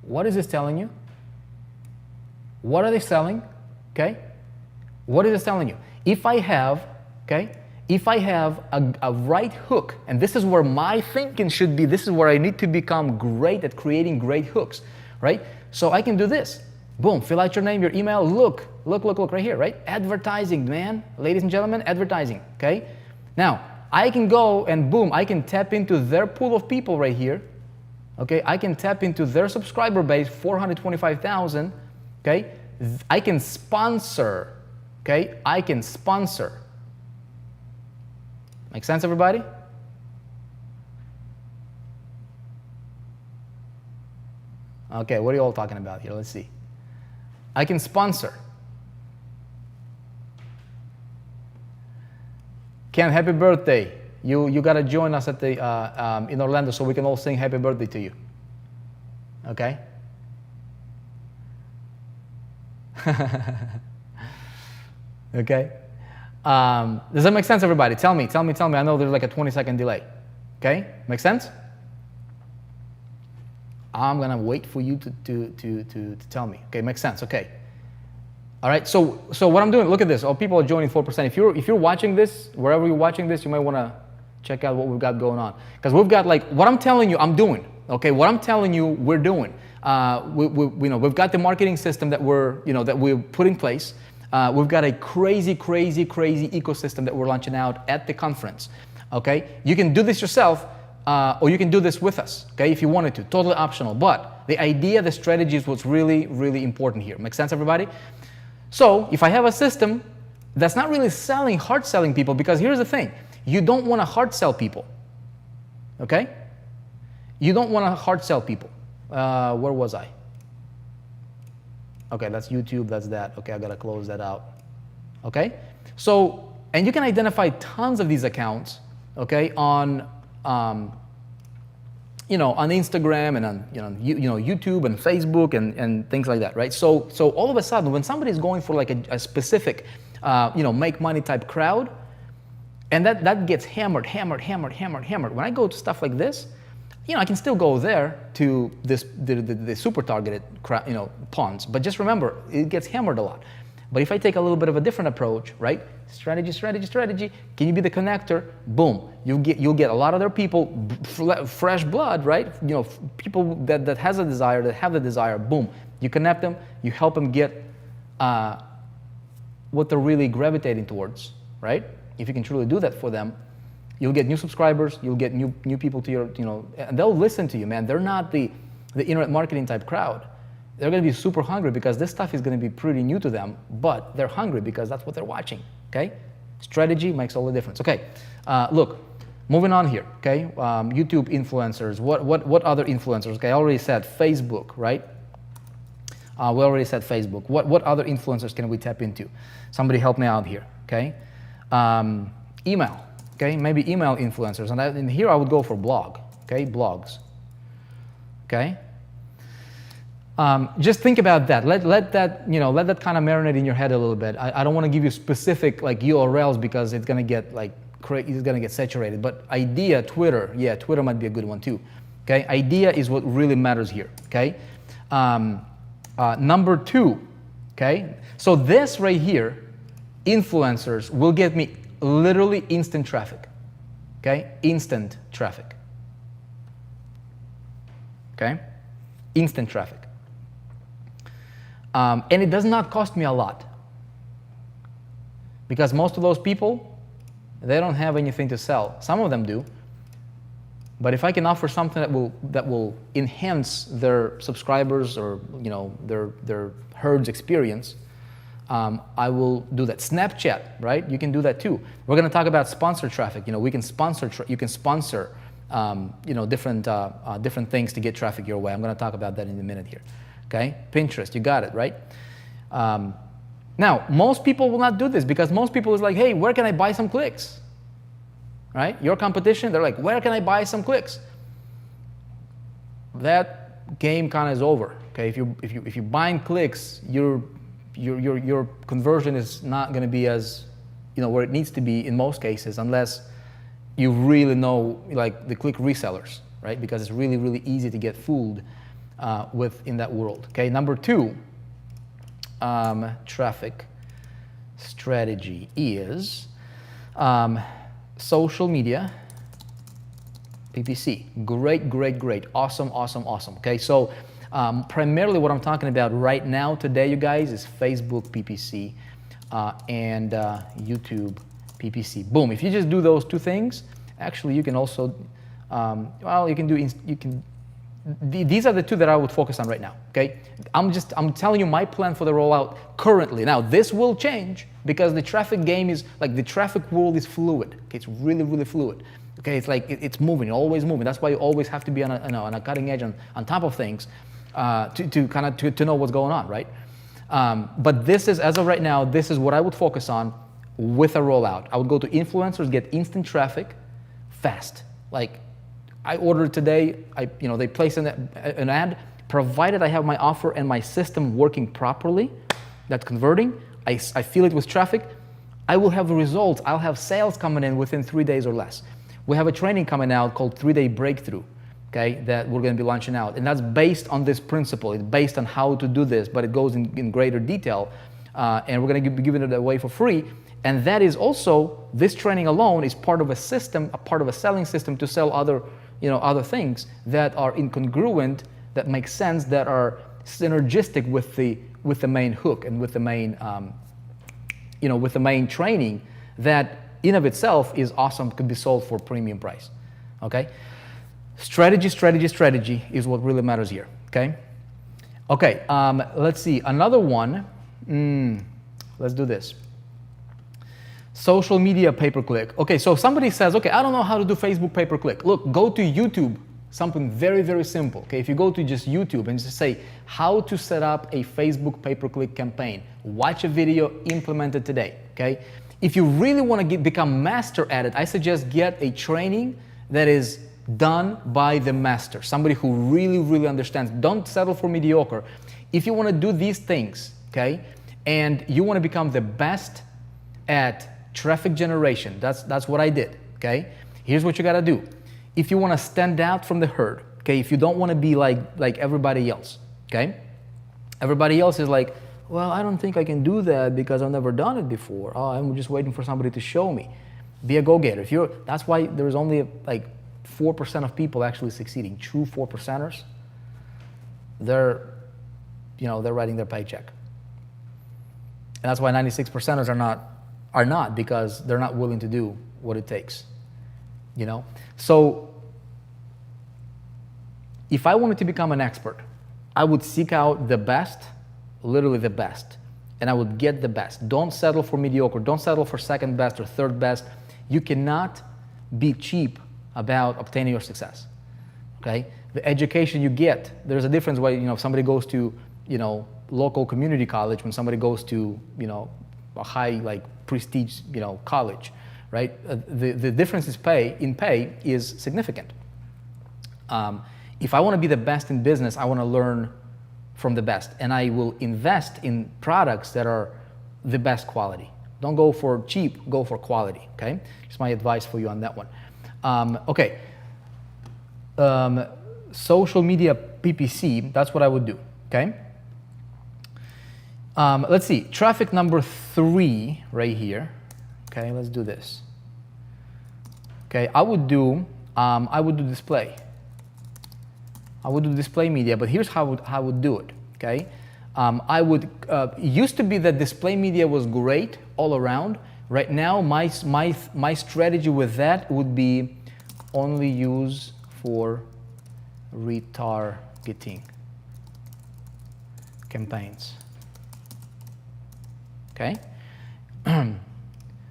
What is this telling you? What are they selling? Okay? What is this telling you? If I have, okay, if I have a right hook, and this is where my thinking should be, this is where I need to become great at creating great hooks, right? So I can do this. Boom, fill out your name, your email, look right here, right? Advertising, man, ladies and gentlemen, advertising, okay? Now, I can go and boom, I can tap into their pool of people right here, okay? I can tap into their subscriber base, 425,000, okay? I can sponsor, okay? I can sponsor. Make sense, everybody? Okay, what are you all talking about here? Let's see. I can sponsor. Ken, happy birthday. You got to join us at the in Orlando so we can all sing happy birthday to you. Okay? Okay? Does that make sense, everybody? Tell me. I know there's like a 20-second delay. Okay? Make sense? I'm gonna wait for you to tell me. Okay, makes sense. Okay. All right. So what I'm doing? Look at this. Oh, people are joining 4%. If you're watching this, wherever you're watching this, you might want to check out what we've got going on, because we've got like what I'm telling you, I'm doing. Okay, what I'm telling you, we're doing. We've got the marketing system that we're put in place. We've got a crazy ecosystem that we're launching out at the conference. Okay, you can do this yourself. Or you can do this with us, okay, if you wanted to, totally optional. But the idea, the strategy is what's really, really important here. Make sense, everybody? So if I have a system that's not really hard selling people, because here's the thing, you don't want to hard sell people, okay? You don't want to hard sell people. Where was I? Okay, that's YouTube, that's that. Okay, I got to close that out. Okay? So, and you can identify tons of these accounts, okay, on Instagram and on YouTube and Facebook and things like that, right? So all of a sudden, when somebody's going for like a specific make money type crowd, and that gets hammered. When I go to stuff like this, I can still go there to the super targeted pawns, but just remember, it gets hammered a lot. But if I take a little bit of a different approach, right? Strategy. Can you be the connector? Boom. You'll get a lot of other people, fresh blood, right? People that has a desire, that have the desire. Boom. You connect them. You help them get what they're really gravitating towards, right? If you can truly do that for them, you'll get new subscribers. You'll get new people to your, and they'll listen to you, man. They're not the internet marketing type crowd. They're going to be super hungry because this stuff is going to be pretty new to them, but they're hungry because that's what they're watching, okay? Strategy makes all the difference. Okay, look, moving on here, okay? YouTube influencers, what other influencers? Okay, I already said Facebook, right? We already said Facebook. What other influencers can we tap into? Somebody help me out here, okay? Email, okay? Maybe email influencers, and here I would go for blog, okay? Blogs, okay? Just think about that. Let that kind of marinate in your head a little bit. I don't want to give you specific like URLs because it's gonna get saturated. But idea, Twitter, yeah, Twitter might be a good one too. Okay, idea is what really matters here. Okay, number 2. Okay, so this right here, influencers will get me literally instant traffic. Okay, instant traffic. Okay, instant traffic. And it does not cost me a lot, because most of those people, they don't have anything to sell. Some of them do, But if I can offer something that will enhance their subscribers or their herd's experience, I will do that. Snapchat, right? You can do that too. We're going to talk about sponsor traffic. We can sponsor. You can sponsor, different things to get traffic your way. I'm going to talk about that in a minute here. Okay, Pinterest, you got it, right? Now, most people will not do this because most people is like, hey, where can I buy some clicks? Right? Your competition, they're like, where can I buy some clicks? That game kind of is over. Okay, if you're buying clicks, your conversion is not going to be as where it needs to be in most cases, unless you really know like the click resellers, right? Because it's really, really easy to get fooled in that world. Okay, number 2, traffic strategy is social media PPC. Great, awesome. Okay, so primarily what I'm talking about right now today, you guys, is Facebook PPC and YouTube PPC. Boom. If you just do those 2 things, actually you can also these are the 2 that I would focus on right now. Okay, I'm telling you my plan for the rollout currently. Now this will change because the traffic game is like the traffic world is fluid. Okay, it's really, really fluid. Okay, it's like it's moving, always moving. That's why you always have to be on a cutting edge, on top of things, to know what's going on, right? But this is, as of right now, this is what I would focus on with a rollout. I would go to influencers, get instant traffic, fast. Like I ordered today, they place an ad, provided I have my offer and my system working properly, that's converting. I feel it with traffic. I will have the results. I'll have sales coming in within 3 days or less. We have a training coming out called 3-Day Breakthrough, okay, that we're going to be launching out. And that's based on this principle. It's based on how to do this, but it goes in greater detail. And we're going to be giving it away for free. And that is also, this training alone is part of a system, a part of a selling system to sell other things that are incongruent, that make sense, that are synergistic with the main hook and with the main, with the main training that in of itself is awesome, could be sold for premium price. Okay, strategy is what really matters here. Okay, let's see another one. Let's do this. Social media pay-per-click. Okay, so somebody says, okay, I don't know how to do Facebook pay-per-click. Look, go to YouTube, something very, very simple. Okay, if you go to just YouTube and just say, how to set up a Facebook pay-per-click campaign, watch a video, implement it today, okay? If you really want to become master at it, I suggest get a training that is done by the master, somebody who really, really understands. Don't settle for mediocre. If you want to do these things, okay, and you want to become the best at traffic generation, that's what I did, okay? Here's what you got to do. If you want to stand out from the herd, okay, if you don't want to be like everybody else, okay? Everybody else is like, well, I don't think I can do that because I've never done it before. Oh, I'm just waiting for somebody to show me. Be a go-getter. That's why there's only like 4% of people actually succeeding. True 4%ers, they're writing their paycheck. And that's why 96%ers are not because they're not willing to do what it takes. So if I wanted to become an expert, I would seek out the best, literally the best, and I would get the best. Don't settle for mediocre. Don't settle for second best or third best. You cannot be cheap about obtaining your success. Okay? The education you get, there's a difference why if somebody goes to local community college when somebody goes to a high prestige college, right? The difference in pay is significant. If I want to be the best in business, I want to learn from the best, and I will invest in products that are the best quality. Don't go for cheap, go for quality, okay? Just my advice for you on that one. Social media PPC, that's what I would do, okay? Let's see, traffic number 3 right here. Okay, let's do this. Okay, I would do display. I would do display media, but here's how I would do it, okay? It used to be that display media was great all around. Right now, my strategy with that would be only use for retargeting campaigns. Okay.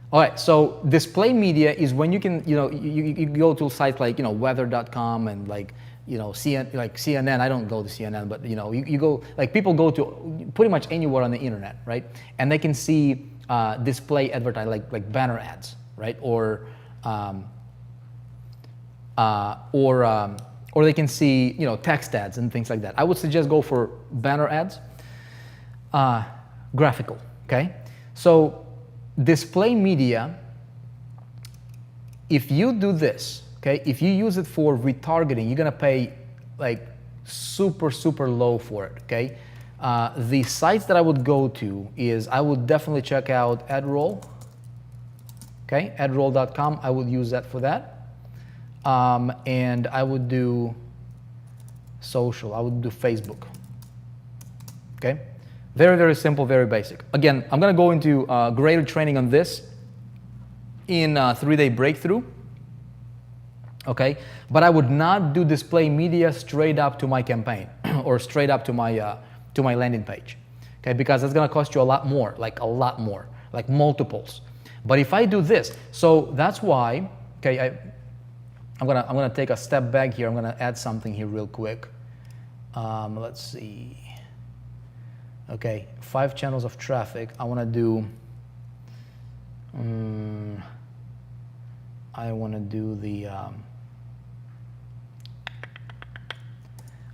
All right, so display media is when you can, you go to sites like, weather.com and like, CNN. I don't go to CNN, but you go, like people go to pretty much anywhere on the internet, right? And they can see display advertising, like banner ads, right? Or they can see, text ads and things like that. I would suggest go for banner ads, graphical, okay? So display media, if you do this, okay, if you use it for retargeting, you're gonna pay like super, super low for it, okay? The sites that I would go to is, I would definitely check out AdRoll, okay? AdRoll.com, I would use that for that. And I would do social, I would do Facebook, okay? Very, very simple, very basic. Again, I'm gonna go into greater training on this in 3-day breakthrough, okay? But I would not do display media straight up to my campaign or straight up to my landing page, okay? Because that's gonna cost you a lot more, like multiples. But if I do this, so that's why, okay, I'm gonna take a step back here. I'm gonna add something here real quick. Let's see. Okay, 5 channels of traffic. I want to do. I want to do the.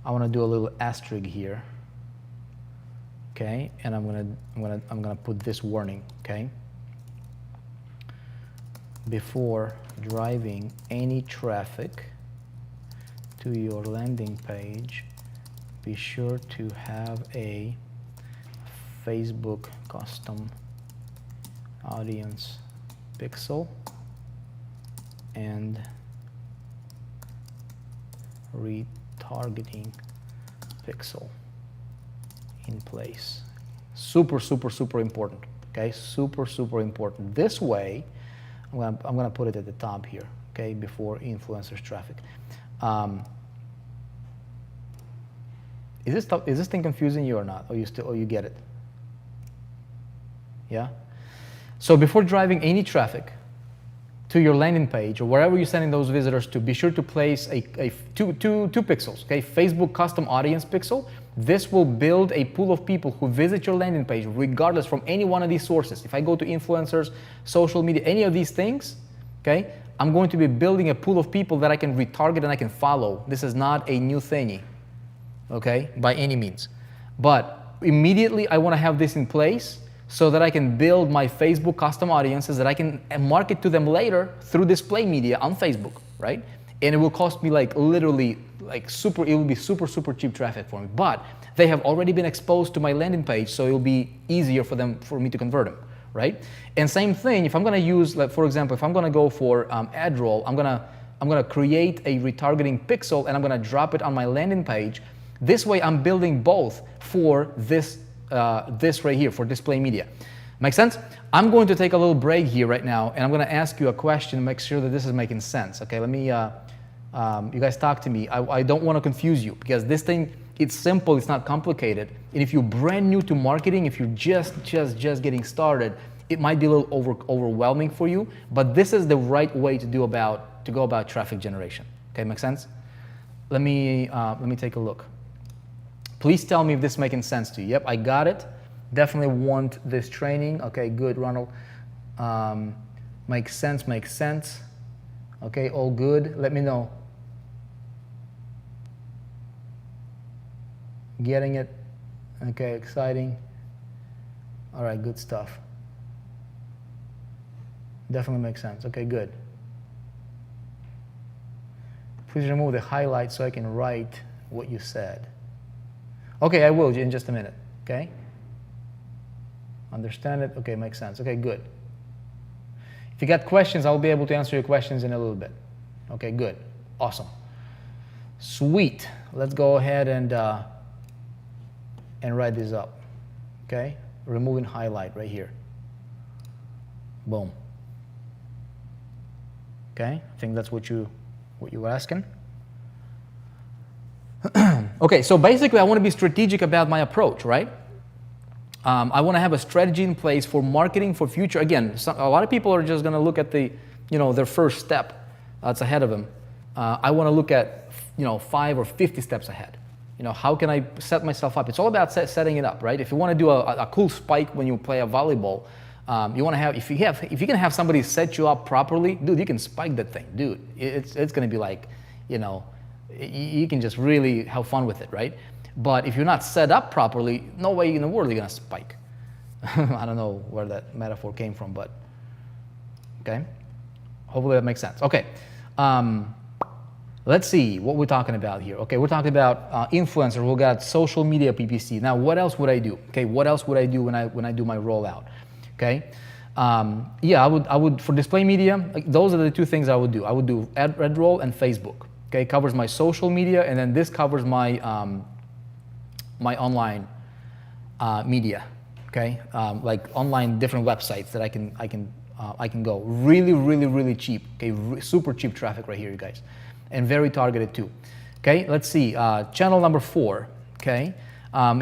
I want to do a little asterisk here. Okay, and I'm gonna put this warning. Okay. Before driving any traffic to your landing page, be sure to have a Facebook custom audience pixel and retargeting pixel in place. Super, super, super important. Okay, super, super important. This way, I'm gonna put it at the top here. Okay, before influencers traffic. Is this thing confusing you or not? Or you get it? Yeah? So before driving any traffic to your landing page or wherever you're sending those visitors to, be sure to place two pixels, okay? Facebook custom audience pixel. This will build a pool of people who visit your landing page regardless from any one of these sources. If I go to influencers, social media, any of these things, okay? I'm going to be building a pool of people that I can retarget and I can follow. This is not a new thingy, okay? By any means. But immediately I want to have this in place so that I can build my Facebook custom audiences that I can market to them later through display media on Facebook, right? And it will cost me like literally like it will be super, super cheap traffic for me. But they have already been exposed to my landing page, so it'll be easier for me to convert them, right? And same thing, if I'm gonna use, like for example, if I'm gonna go for AdRoll, I'm gonna create a retargeting pixel and I'm gonna drop it on my landing page. This way I'm building both for this right here, for display media. Make sense? I'm going to take a little break here right now, and I'm going to ask you a question to make sure that this is making sense. Okay, let me, you guys talk to me. I don't want to confuse you because this thing, it's simple, it's not complicated. And if you're brand new to marketing, if you're just getting started, it might be a little overwhelming for you, but this is the right way to go about traffic generation. Okay, make sense? Let me take a look. Please tell me if this is making sense to you. Yep, I got it. Definitely want this training. Okay, good, Ronald. Makes sense. Okay, all good. Let me know. Getting it? Okay, exciting. All right, good stuff. Definitely makes sense. Okay, good. Please remove the highlight so I can write what you said. Okay, I will in just a minute, okay? Understand it? Okay, makes sense. Okay, good. If you got questions, I'll be able to answer your questions in a little bit. Okay, good. Awesome. Sweet. Let's go ahead and write this up, okay? Removing highlight right here. Boom. Okay, I think that's what you were asking. Okay, so basically I want to be strategic about my approach, right? I want to have a strategy in place for marketing for future. Again, a lot of people are just going to look at their first step that's ahead of them. I want to look at, 5 or 50 steps ahead. How can I set myself up? It's all about setting it up, right? If you want to do a cool spike when you play a volleyball, you want to have, if you can have somebody set you up properly, dude, you can spike that thing, dude. It's going to be like, you can just really have fun with it, right? But if you're not set up properly, no way in the world you're going to spike. I don't know where that metaphor came from, but okay. Hopefully that makes sense. Okay. Let's see what we're talking about here. Okay, we're talking about influencers. We got social media PPC. Now, what else would I do? Okay, what else would I do when I do my rollout? Okay, I would for display media. Those are the two things I would do. I would do AdRoll and Facebook. Okay, it covers my social media, and then this covers my my online media. Okay, like online different websites that I can go really, really, really cheap. Okay, super cheap traffic right here, you guys. And very targeted too. Okay, let's see. Channel number 4. Okay,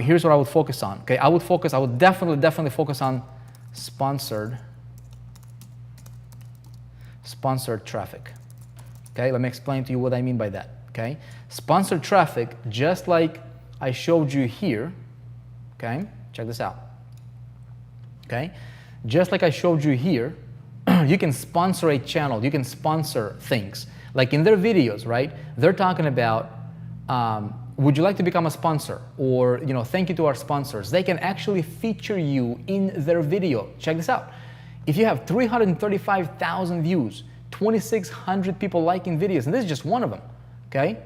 here's what I would focus on. Okay, I would definitely focus on sponsored traffic. Okay, let me explain to you what I mean by that. Okay, sponsored traffic, just like I showed you here. Okay, check this out. Okay, just like I showed you here, you can sponsor a channel. You can sponsor things. Like in their videos, right? They're talking about, would you like to become a sponsor? Or, thank you to our sponsors. They can actually feature you in their video. Check this out. If you have 335,000 views, 2,600 people liking videos, and this is just one of them, okay?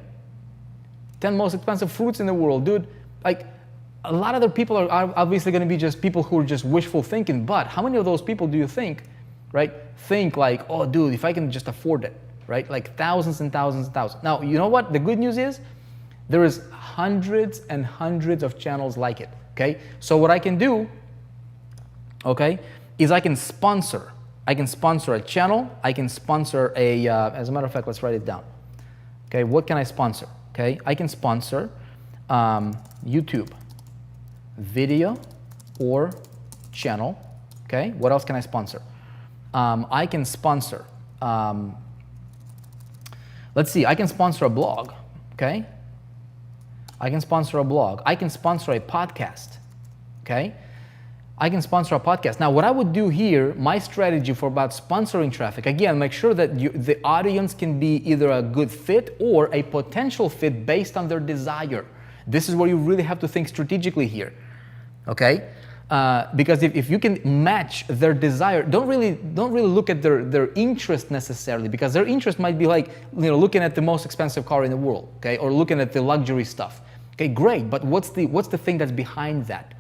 10 most expensive fruits in the world, dude. Like, a lot of the people are obviously going to be just people who are just wishful thinking, but how many of those people do you think, right, think like, oh, dude, if I can just afford it, right? Like thousands and thousands and thousands. Now, you know what? The good news is there is hundreds and hundreds of channels like it, okay? So what I can do, okay, is I can sponsor a channel. I can sponsor as a matter of fact, let's write it down. Okay, what can I sponsor? Okay, I can sponsor YouTube, video or channel. Okay, what else can I sponsor? I can sponsor, let's see, I can sponsor a blog, okay? I can sponsor a blog. I can sponsor a podcast, okay? I can sponsor a podcast. Now, what I would do here, my strategy for about sponsoring traffic, again, make sure that the audience can be either a good fit or a potential fit based on their desire. This is where you really have to think strategically here, okay? Because if you can match their desire, don't really look at their interest necessarily, because their interest might be like, looking at the most expensive car in the world, okay, or looking at the luxury stuff. Okay, great, but what's the thing that's behind that?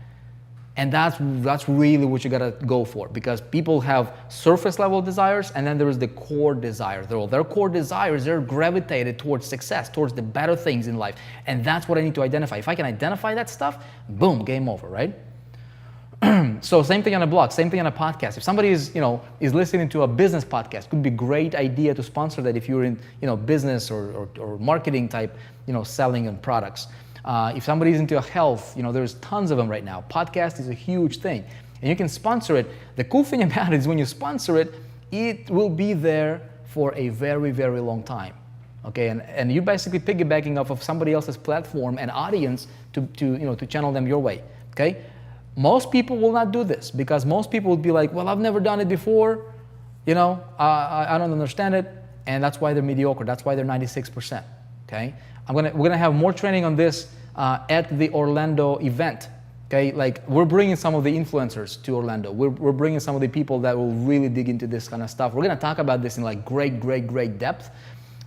And that's really what you gotta go for, because people have surface level desires, and then there is the core desire. Their core desires, they're gravitated towards success, towards the better things in life, and that's what I need to identify. If I can identify that stuff, boom, game over, right? So same thing on a blog, same thing on a podcast. If somebody is listening to a business podcast, could be a great idea to sponsor that if you're in, business or marketing type, selling and products. If somebody's into health, there's tons of them right now. Podcast is a huge thing, and you can sponsor it. The cool thing about it is when you sponsor it, it will be there for a very, very long time. Okay, and you're basically piggybacking off of somebody else's platform and audience to channel them your way. Okay. Most people will not do this, because most people will be like, well, I've never done it before, I don't understand it, and that's why they're mediocre. That's why they're 96%, okay? We're gonna have more training on this at the Orlando event, okay? Like, we're bringing some of the influencers to Orlando. We're bringing some of the people that will really dig into this kind of stuff. We're gonna talk about this in like great depth.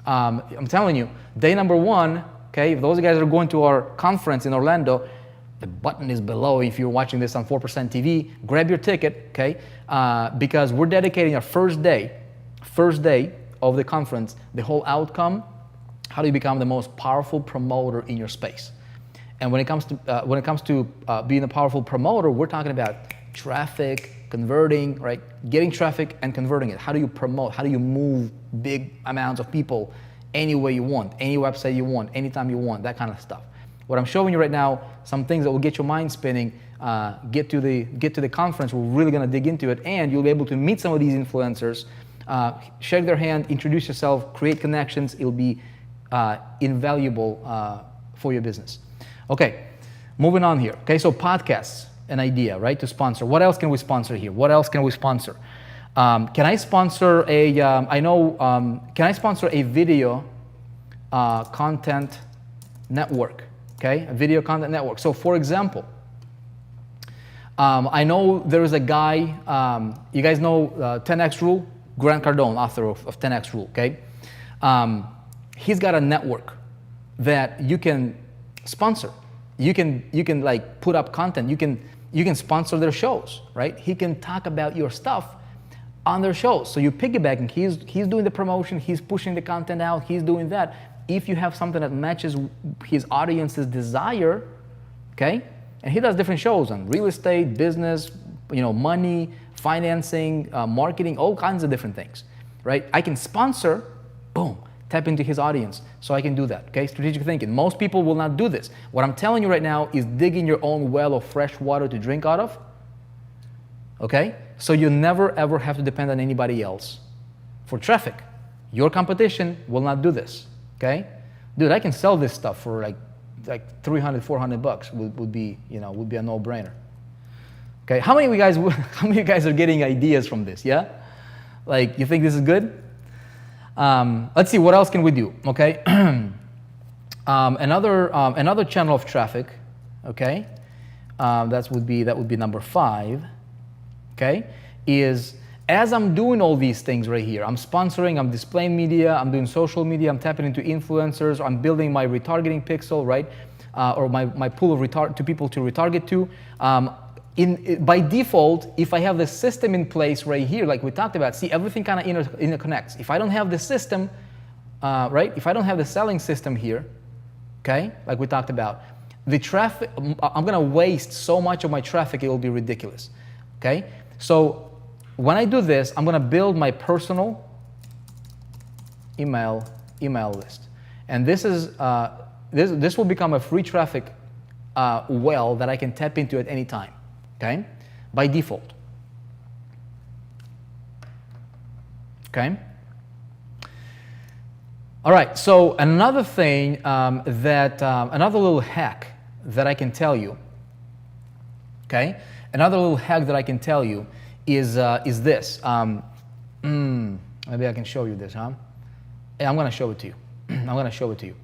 I'm telling you, day number 1, okay, if those guys are going to our conference in Orlando, the button is below if you're watching this on 4% TV. Grab your ticket, okay? Because we're dedicating our first day of the conference, the whole outcome, how do you become the most powerful promoter in your space? And when it comes to being a powerful promoter, we're talking about traffic, converting, right? Getting traffic and converting it. How do you promote? How do you move big amounts of people any way you want, any website you want, anytime you want, that kind of stuff. What I'm showing you right now, some things that will get your mind spinning. Get to the conference. We're really going to dig into it, and you'll be able to meet some of these influencers, shake their hand, introduce yourself, create connections. It'll be invaluable for your business. Okay, moving on here. Okay, so podcasts, an idea, right, to sponsor. What else can we sponsor here? What else can we sponsor? Can I sponsor a? Can I sponsor a video content network? Okay, a video content network. So, for example, I know there is a guy. You guys know 10X Rule, Grant Cardone, author of 10X Rule. Okay, he's got a network that you can sponsor. You can like put up content. You can sponsor their shows, right? He can talk about your stuff on their shows. So you piggyback, and he's doing the promotion. He's pushing the content out. He's doing that. If you have something that matches his audience's desire, okay, and he does different shows on real estate, business, money, financing, marketing, all kinds of different things, right? I can sponsor, boom, tap into his audience, so I can do that, okay? Strategic thinking. Most people will not do this. What I'm telling you right now is digging your own well of fresh water to drink out of, okay? So you never ever have to depend on anybody else for traffic. Your competition will not do this. Okay, dude, I can sell this stuff for like $300, $400 would be a no-brainer. Okay, how many of you guys are getting ideas from this? Yeah, like you think this is good? Let's see, what else can we do? Okay, another channel of traffic. Okay, that would be number 5. Okay, is as I'm doing all these things right here, I'm sponsoring, I'm displaying media, I'm doing social media, I'm tapping into influencers, I'm building my retargeting pixel, right? Or my pool of people to retarget to. By default, if I have the system in place right here, like we talked about, see, everything kind of interconnects. If I don't have the system, right? If I don't have the selling system here, okay, like we talked about, the traffic, I'm gonna waste so much of my traffic, it will be ridiculous, okay? So, when I do this, I'm going to build my personal email list, and this is this will become a free traffic well that I can tap into at any time. Okay, by default. Okay. All right. So another thing another little hack that I can tell you. Okay, another little hack that I can tell you is this. Maybe I can show you this, huh? Yeah, I'm going to show it to you. I'm going to show it to you.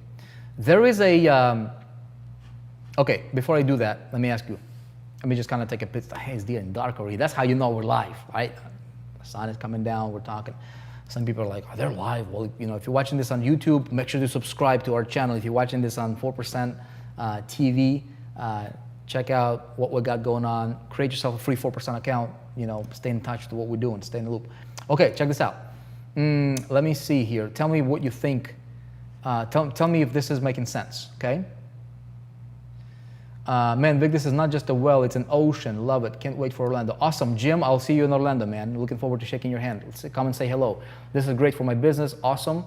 There is a, okay, before I do that, let me ask you. Let me just kind of take a pit. Hey, it's getting dark already. That's how you know we're live, right? The sun is coming down, we're talking. Some people are like, oh, they're live. Well, if you're watching this on YouTube, make sure to subscribe to our channel. If you're watching this on 4% TV, check out what we got going on. Create yourself a free 4% account. Stay in touch with what we're doing. Stay in the loop. Okay, check this out. Let me see here. Tell me what you think. Tell me if this is making sense, okay? Man, Vic, this is not just a well, it's an ocean. Love it. Can't wait for Orlando. Awesome. Jim, I'll see you in Orlando, man. Looking forward to shaking your hand. Come and say hello. This is great for my business. Awesome.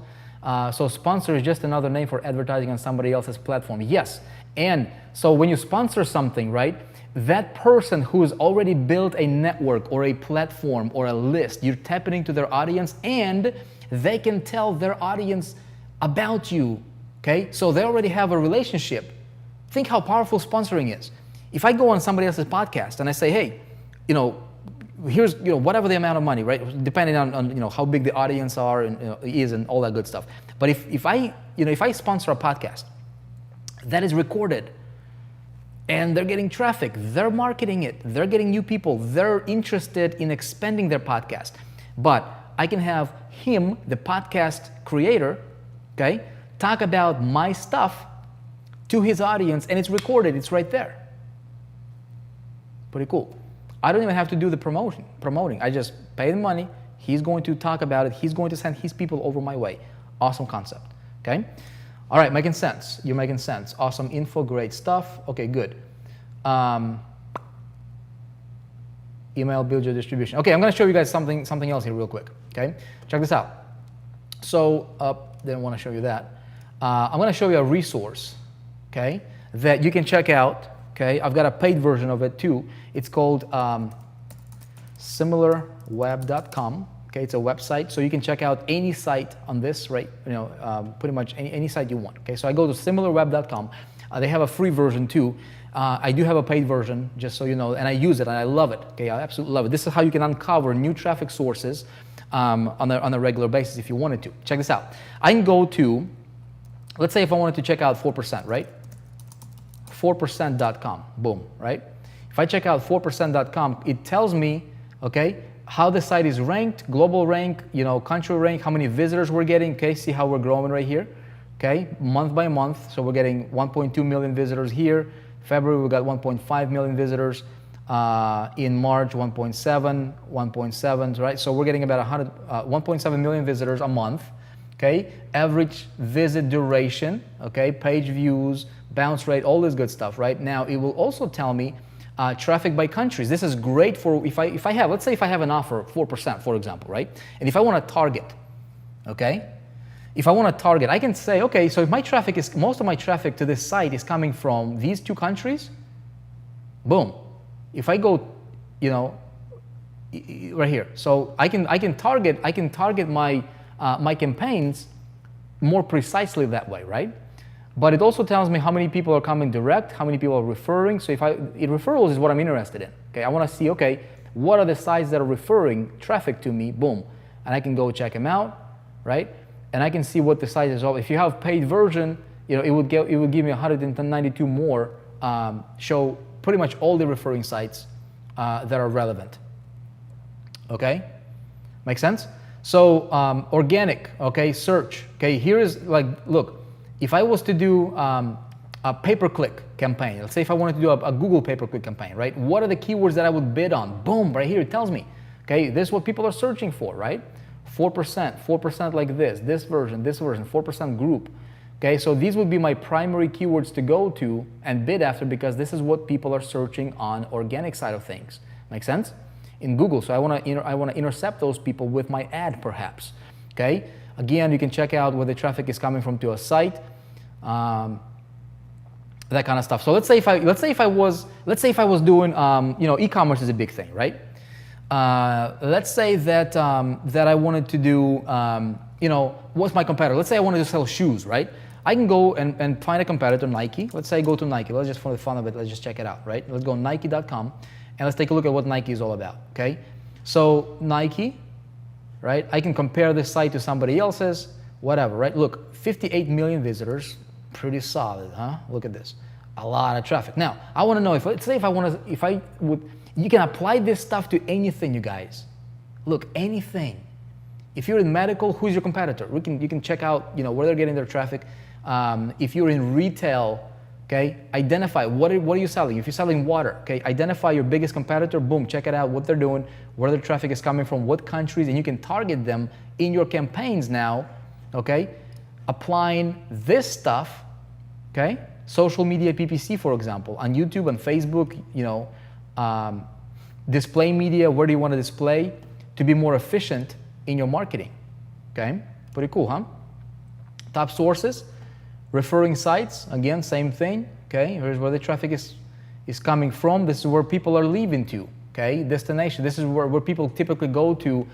So sponsor is just another name for advertising on somebody else's platform. Yes. And so when you sponsor something, right, that person who has already built a network or a platform or a list, you're tapping into their audience, and they can tell their audience about you, okay? So they already have a relationship. Think how powerful sponsoring is. If I go on somebody else's podcast and I say, hey, here's whatever the amount of money, right? Depending on how big the audience is and all that good stuff. But if I sponsor a podcast that is recorded, and they're getting traffic, they're marketing it, they're getting new people, they're interested in expanding their podcast. But I can have him, the podcast creator, okay, talk about my stuff to his audience, and it's recorded, it's right there. Pretty cool. I don't even have to do the promoting. I just pay the money, he's going to talk about it, he's going to send his people over my way. Awesome concept, okay? All right, making sense. You're making sense. Awesome info, great stuff. Okay, good. Email, build your distribution. Okay, I'm going to show you guys something else here real quick. Okay, check this out. So, didn't want to show you that. I'm going to show you a resource, okay, that you can check out. Okay, I've got a paid version of it too. It's called similarweb.com. Okay, it's a website, so you can check out any site on this, right? Pretty much any site you want. Okay, so I go to similarweb.com. They have a free version too. I do have a paid version, just so you know, and I use it and I love it. Okay, I absolutely love it. This is how you can uncover new traffic sources on a regular basis if you wanted to. Check this out. I can go to, let's say if I wanted to check out 4%, right? 4%.com, boom, right? If I check out 4%.com, it tells me, okay, how the site is ranked, global rank, country rank, how many visitors we're getting. Okay, see how we're growing right here. Okay, month by month, so we're getting 1.2 million visitors here. February, we got 1.5 million visitors. In March, 1.7, right? So we're getting about 1.7 million visitors a month. Okay, average visit duration, okay, page views, bounce rate, all this good stuff, right? Now, it will also tell me traffic by countries. This is great for if I have, let's say if I have an offer, 4%, for example, right? And if I want to target, okay? If I want to target, I can say, okay, so if my traffic is, most of my traffic to this site is coming from these two countries, boom. If I go, right here, so I can target my my campaigns more precisely that way, right? But it also tells me how many people are coming direct, how many people are referring. So referrals is what I'm interested in. Okay, I want to see, okay, what are the sites that are referring traffic to me? Boom, and I can go check them out, right? And I can see what the site is all. If you have paid version, it would give me 192 more. Show pretty much all the referring sites that are relevant. Okay, make sense? So organic, okay, search. Okay, here is like, look. If I was to do a pay-per-click campaign, let's say if I wanted to do a Google pay-per-click campaign, right? What are the keywords that I would bid on? Boom, right here it tells me. Okay, this is what people are searching for, right? 4% like this version, 4% group. Okay, so these would be my primary keywords to go to and bid after because this is what people are searching on organic side of things. Make sense? In Google, so I want to intercept those people with my ad, perhaps. Okay. Again, you can check out where the traffic is coming from to a site, that kind of stuff. So let's say if I was doing, e-commerce is a big thing, right? Let's say that that I wanted to do, what's my competitor? Let's say I wanted to sell shoes, right? I can go and find a competitor, Nike. Let's say I go to Nike. Let's just, for the fun of it, let's just check it out, right? Let's go Nike.com and let's take a look at what Nike is all about. Okay, so Nike. Right? I can compare this site to somebody else's, whatever, right? Look, 58 million visitors, pretty solid, huh? Look at this, a lot of traffic. Now, I want to know you can apply this stuff to anything, you guys. Look, anything. If you're in medical, who's your competitor? You can check out, where they're getting their traffic. If you're in retail, okay, identify what are you selling. If you're selling water, okay, identify your biggest competitor. Boom, check it out, what they're doing, where their traffic is coming from, what countries, and you can target them in your campaigns now. Okay, applying this stuff. Okay, social media PPC, for example, on YouTube and Facebook. Display media. Where do you want to display to be more efficient in your marketing? Okay, pretty cool, huh? Top sources. Referring sites, again, same thing, okay? Here's where the traffic is coming from. This is where people are leaving to, okay? Destination, this is where people typically go to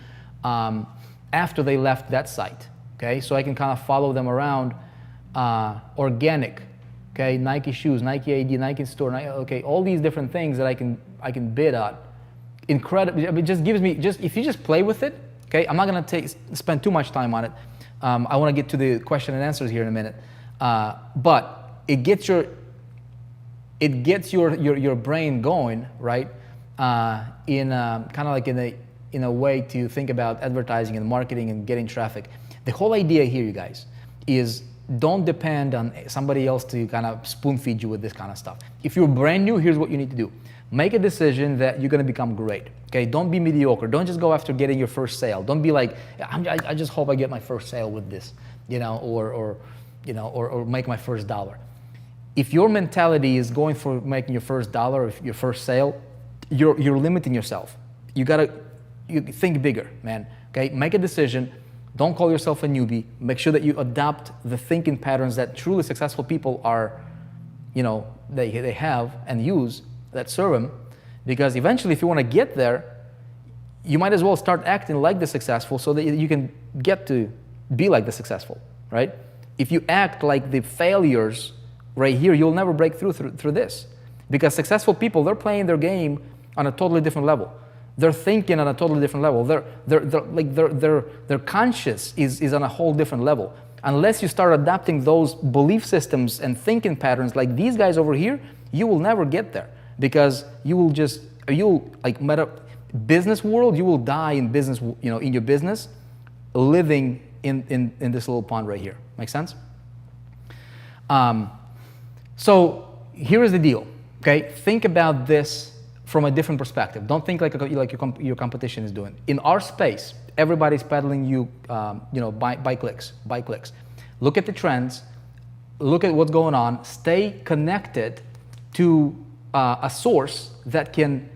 after they left that site, okay? So I can kind of follow them around. Organic, okay? Nike shoes, Nike ID, Nike store, okay? All these different things that I can bid on. Incredible, it just gives me, if you just play with it, okay? I'm not gonna spend too much time on it. I wanna get to the question and answers here in a minute. But it gets your brain going, right? In kind of like in a way to think about advertising and marketing and getting traffic. The whole idea here, you guys, is don't depend on somebody else to kind of spoon feed you with this kind of stuff. If you're brand new, here's what you need to do. Make a decision that you're going to become great. Okay, don't be mediocre. Don't just go after getting your first sale. Don't be like, I just hope I get my first sale with this, or make my first dollar. If your mentality is going for making your first dollar or your first sale, you're limiting yourself. You think bigger, man. Okay, make a decision. Don't call yourself a newbie. Make sure that you adopt the thinking patterns that truly successful people are, they have and use that serve them. Because eventually, if you want to get there, you might as well start acting like the successful so that you can get to be like the successful, right? If you act like the failures right here, you'll never break through this. Because successful people, they're playing their game on a totally different level. They're thinking on a totally different level. Their conscious is on a whole different level. Unless you start adapting those belief systems and thinking patterns like these guys over here, you will never get there. Because business world, you will die in business, in your business, living in this little pond right here. Make sense? So here is the deal, okay? Think about this from a different perspective. Don't think like your competition is doing. In our space, everybody's peddling you, buy clicks. Look at the trends, look at what's going on, stay connected to a source that can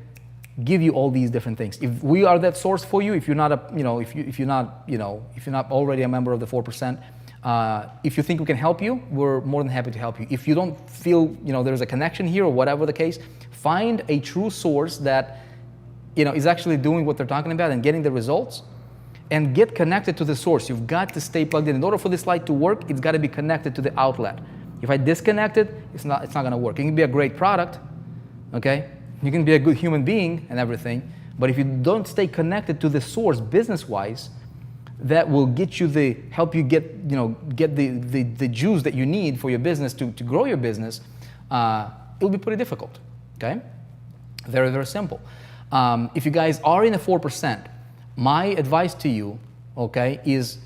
give you all these different things. If we are that source for you, if you're not if you're not already a member of the 4%, if you think we can help you, we're more than happy to help you. If you don't feel there's a connection here or whatever the case, find a true source that is actually doing what they're talking about and getting the results, and get connected to the source. You've got to stay plugged in. In order for this light to work, it's got to be connected to the outlet. If I disconnect it, it's not going to work. It can be a great product, okay? You can be a good human being and everything, but if you don't stay connected to the source business-wise, that will help you get the juice that you need for your business to grow your business. It'll be pretty difficult. Okay, very, very simple. If you guys are in the 4%, my advice to you, okay, is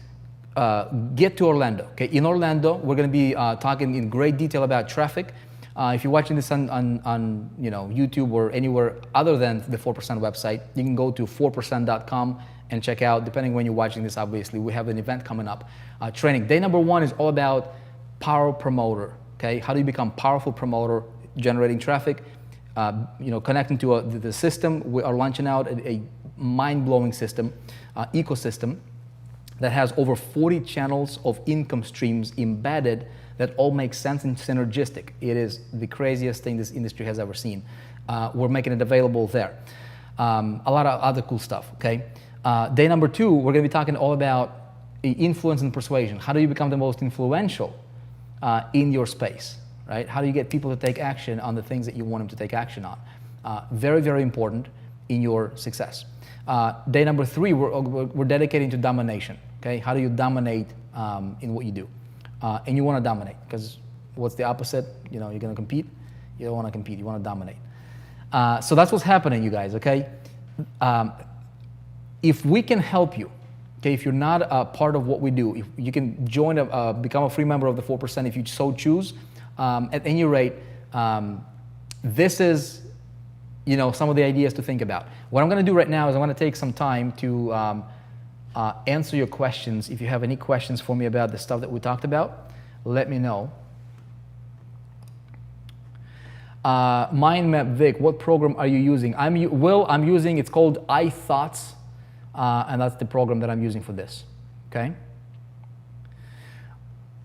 get to Orlando. Okay, in Orlando, we're going to be talking in great detail about traffic. If you're watching this on YouTube or anywhere other than the 4% website, you can go to 4%.com and check out, depending when you're watching this, obviously, we have an event coming up. Training. Day number 1 is all about power promoter. Okay, how do you become powerful promoter, generating traffic, connecting to the system. We are launching out a mind-blowing system, ecosystem that has over 40 channels of income streams embedded that all make sense and synergistic. It is the craziest thing this industry has ever seen. We're making it available there. A lot of other cool stuff, okay? Day number 2, we're gonna be talking all about influence and persuasion. How do you become the most influential in your space, right? How do you get people to take action on the things that you want them to take action on? Very, very important in your success. Day number 3, we're dedicating to domination, okay? How do you dominate in what you do? And you want to dominate, because what's the opposite? You're going to compete. You don't want to compete. You want to dominate. So that's what's happening, you guys, okay? If we can help you, okay, if you're not a part of what we do, if you can join, become a free member of the 4% if you so choose. At any rate, this is, some of the ideas to think about. What I'm going to do right now is I'm going to take some time to answer your questions. If you have any questions for me about the stuff that we talked about, let me know. Mind Map Vic, what program are you using? I'm using, it's called iThoughts, and that's the program that I'm using for this, okay?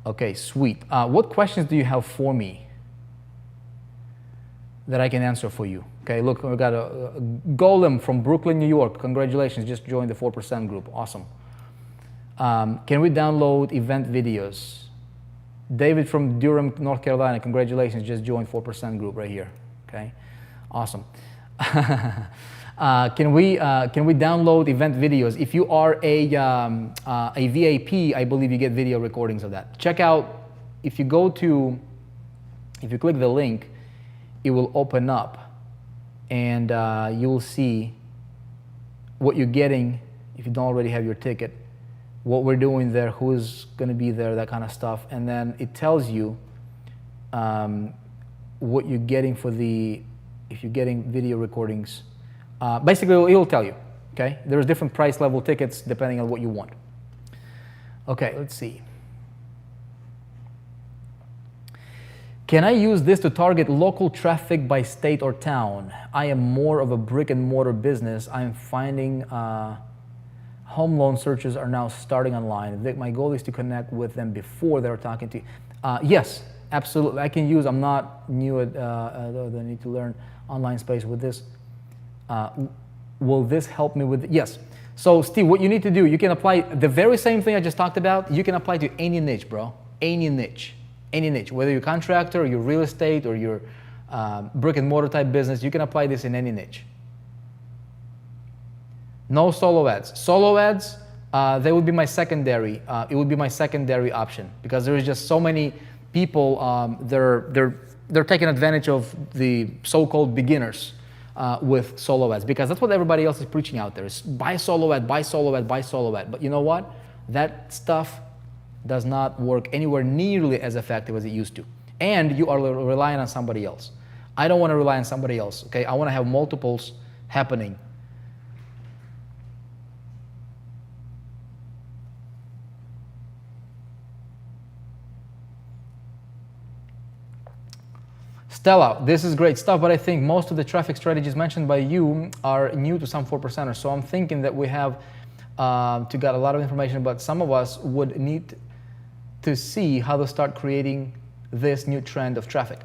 Okay, sweet. What questions do you have for me that I can answer for you? Okay, look, we got a Golem from Brooklyn, New York. Congratulations, just joined the 4% group. Awesome. Can we download event videos? David from Durham, North Carolina. Congratulations, just joined 4% group right here. Okay, awesome. Can we download event videos? If you are a VIP, I believe you get video recordings of that. Check out, if you click the link, it will open up, and you will see what you're getting if you don't already have your ticket, what we're doing there, who's going to be there, that kind of stuff. And then it tells you what you're getting if you're getting video recordings. Basically, it will tell you, okay? There's different price level tickets depending on what you want. Okay, let's see. Can I use this to target local traffic by state or town? I am more of a brick and mortar business. I'm finding Home loan searches are now starting online. Vic, my goal is to connect with them before they're talking to you. Yes, absolutely. I can use, I'm not new at, I need to learn online space with this. Will this help me with, yes. So Steve, what you need to do, you can apply the very same thing I just talked about, you can apply to any niche, bro. Any niche, whether you're a contractor or you're real estate or you're brick and mortar type business, you can apply this in any niche. No solo ads. Solo ads, they would be my secondary. It would be my secondary option because there is just so many people. They're taking advantage of the so-called beginners with solo ads because that's what everybody else is preaching out there: is buy solo ad, buy solo ad, buy solo ad. But you know what? That stuff does not work anywhere nearly as effective as it used to, and you are relying on somebody else. I don't want to rely on somebody else. Okay, I want to have multiples happening. Stella, this is great stuff, but I think most of the traffic strategies mentioned by you are new to some 4%ers. So I'm thinking that we have to get a lot of information, but some of us would need to see how to start creating this new trend of traffic.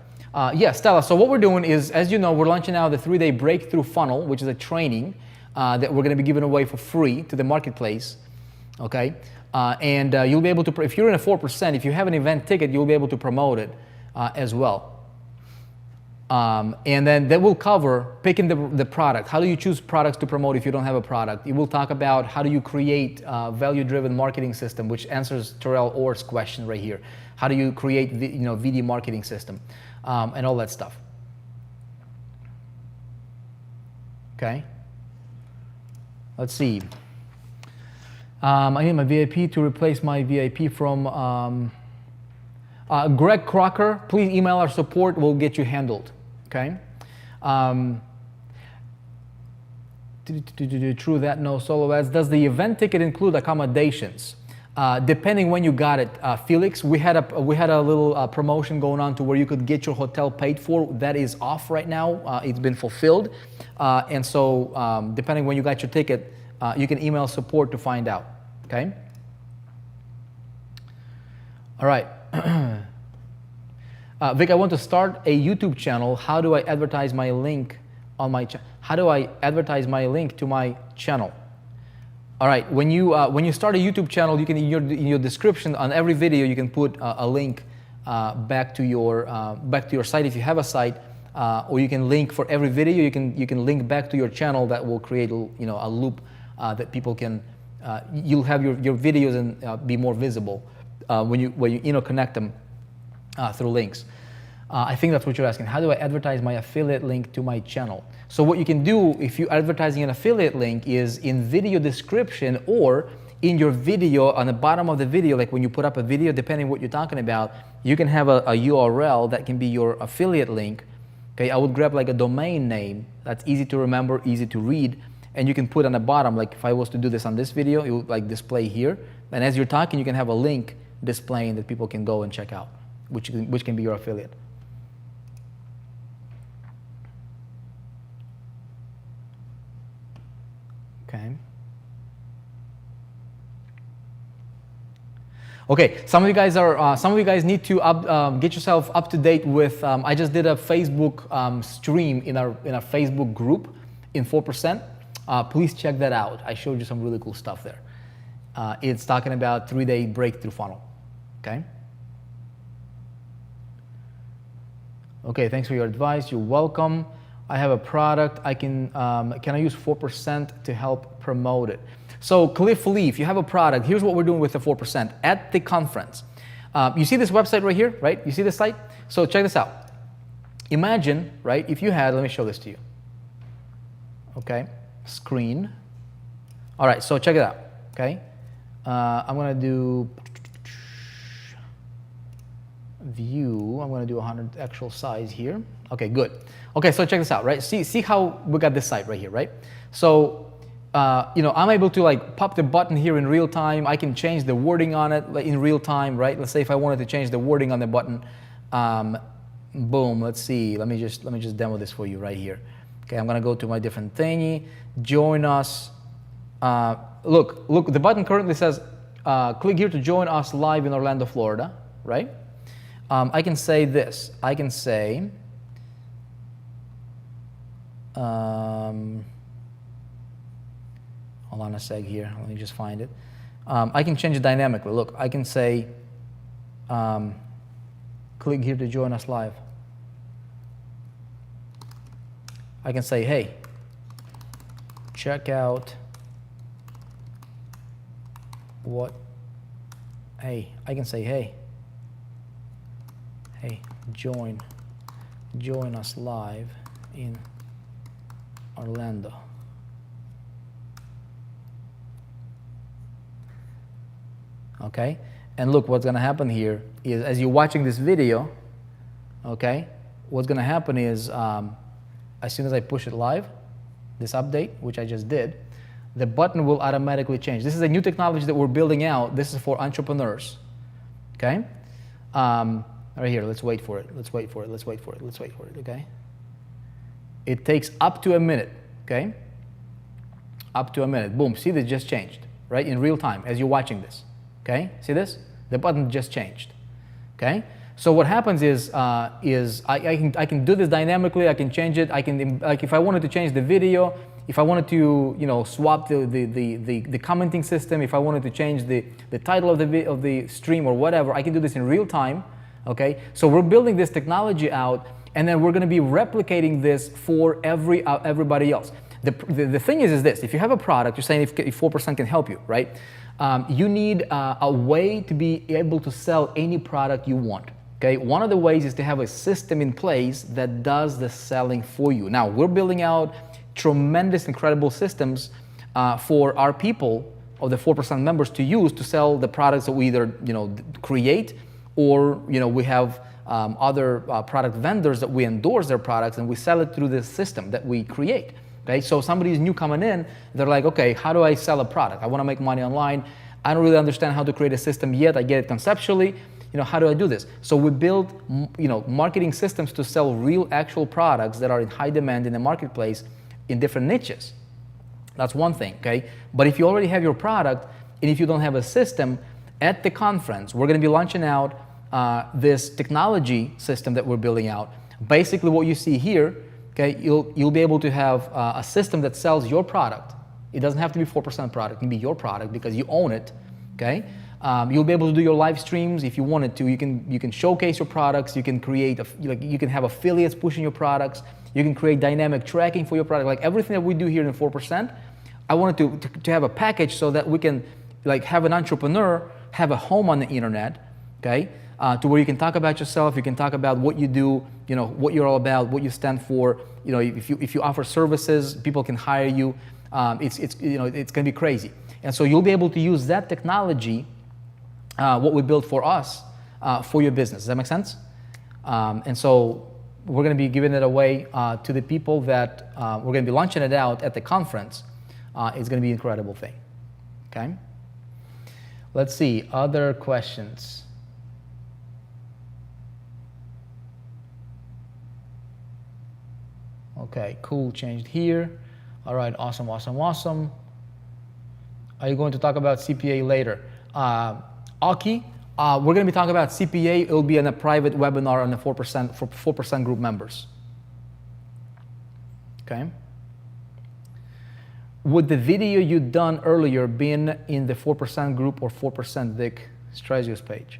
Yeah, Stella, so what we're doing is, as you know, we're launching now the 3-day breakthrough funnel, which is a training that we're going to be giving away for free to the marketplace, okay? And you'll be able to, if you're in a 4%, if you have an event ticket, you'll be able to promote it as well. And then that will cover picking the product. How do you choose products to promote if you don't have a product? It will talk about how do you create a value-driven marketing system, which answers Terrell Orr's question right here. How do you create the VD marketing system and all that stuff? Okay. Let's see. I need my VIP to replace my VIP from Greg Crocker. Please email our support. We'll get you handled. Okay. True that, no solo ads. Does the event ticket include accommodations? Depending when you got it, Felix. We had a little promotion going on to where you could get your hotel paid for. That is off right now. It's been fulfilled, and so depending when you got your ticket, you can email support to find out. Okay. All right. Vic, I want to start a YouTube channel. How do I advertise my link on my channel? How do I advertise my link to my channel? All right, when you start a YouTube channel, you can in your description on every video you can put a link back to your site if you have a site, or you can link for every video. You can link back to your channel. That will create a loop that people can. You'll have your videos and be more visible when you connect them through links. I think that's what you're asking. How do I advertise my affiliate link to my channel? So what you can do if you're advertising an affiliate link is in video description or in your video on the bottom of the video, like when you put up a video, depending what you're talking about, you can have a URL that can be your affiliate link. Okay, I would grab like a domain name that's easy to remember, easy to read, and you can put on the bottom, like if I was to do this on this video, it would like display here. And as you're talking, you can have a link displaying that people can go and check out, which can be your affiliate. Okay. Okay. Some of you guys need to get yourself up to date with. I just did a Facebook stream in our Facebook group in 4%. Please check that out. I showed you some really cool stuff there. It's talking about 3-day breakthrough funnel. Okay. Okay. Thanks for your advice. You're welcome. I have a product. Can I use 4% to help promote it? So Cliff Lee, if you have a product, here's what we're doing with the 4% at the conference. You see this website right here, right? You see this site? So check this out. Imagine, right, if you had, let me show this to you. Okay, screen. All right, so check it out, okay? I'm gonna do view. I'm gonna do 100 actual size here. Okay, good. Okay, so check this out, right? See how we got this site right here, right? So, I'm able to like pop the button here in real time. I can change the wording on it in real time, right? Let's say if I wanted to change the wording on the button, boom. Let's see. Let me just demo this for you right here. Okay, I'm gonna go to my different thingy. Join us Look, the button currently says, click here to join us live in Orlando, Florida, right? I can say this. I can say, hold on a sec here. Let me just find it. I can change it dynamically. Look, I can say, click here to join us live. I can say, hey, check out what, hey, I can say, hey, join us live in Orlando. Okay, and look, what's going to happen here is, as you're watching this video, okay, what's going to happen is, as soon as I push it live, this update, which I just did, the button will automatically change. This is a new technology that we're building out. This is for entrepreneurs, okay? Right here, let's wait for it, okay? It takes up to a minute, okay? Up to a minute, boom, see this just changed, right? In real time, as you're watching this, okay? See this? The button just changed, okay? So what happens is I can do this dynamically. I can change it. I can, like, if I wanted to change the video, if I wanted to, you know, swap the commenting system, if I wanted to change the title of the stream or whatever, I can do this in real time. Okay. So we're building this technology out, and then we're going to be replicating this for everybody else. The thing is this: if you have a product, you're saying if 4% can help you, right? You need a way to be able to sell any product you want. Okay, one of the ways is to have a system in place that does the selling for you. Now, we're building out tremendous, incredible systems for our people, of the 4% members, to use to sell the products that we either, you know, create, or, you know, we have other product vendors that we endorse their products and we sell it through this system that we create. Okay, so somebody's new coming in, they're like, okay, how do I sell a product? I want to make money online. I don't really understand how to create a system yet. I get it conceptually. You know, how do I do this? So we build, you know, marketing systems to sell real, actual products that are in high demand in the marketplace in different niches. That's one thing, okay? But if you already have your product, and if you don't have a system, at the conference, we're going to be launching out this technology system that we're building out. Basically, what you see here, okay, you'll be able to have a system that sells your product. It doesn't have to be 4% product. It can be your product because you own it, okay? You'll be able to do your live streams if you wanted to. You can showcase your products. You can create, you can have affiliates pushing your products. You can create dynamic tracking for your product. Like everything that we do here in 4%, I wanted to have a package so that we can, like, have an entrepreneur have a home on the internet, okay? To where you can talk about yourself, you can talk about what you do, you know, what you're all about, what you stand for. You know, if you offer services, people can hire you. It's you know, it's gonna be crazy. And so you'll be able to use that technology, what we built for us, for your business. Does that make sense? And so we're going to be giving it away to the people that we're going to be launching it out at the conference. It's going to be an incredible thing. Okay? Let's see. Other questions? Okay, cool. Changed here. All right, awesome, awesome, awesome. Are you going to talk about CPA later? Aki, we're going to be talking about CPA. It will be in a private webinar on the 4% for 4% group members. Okay. Would the video you done earlier been in the 4% group or 4% Vic Strazios page?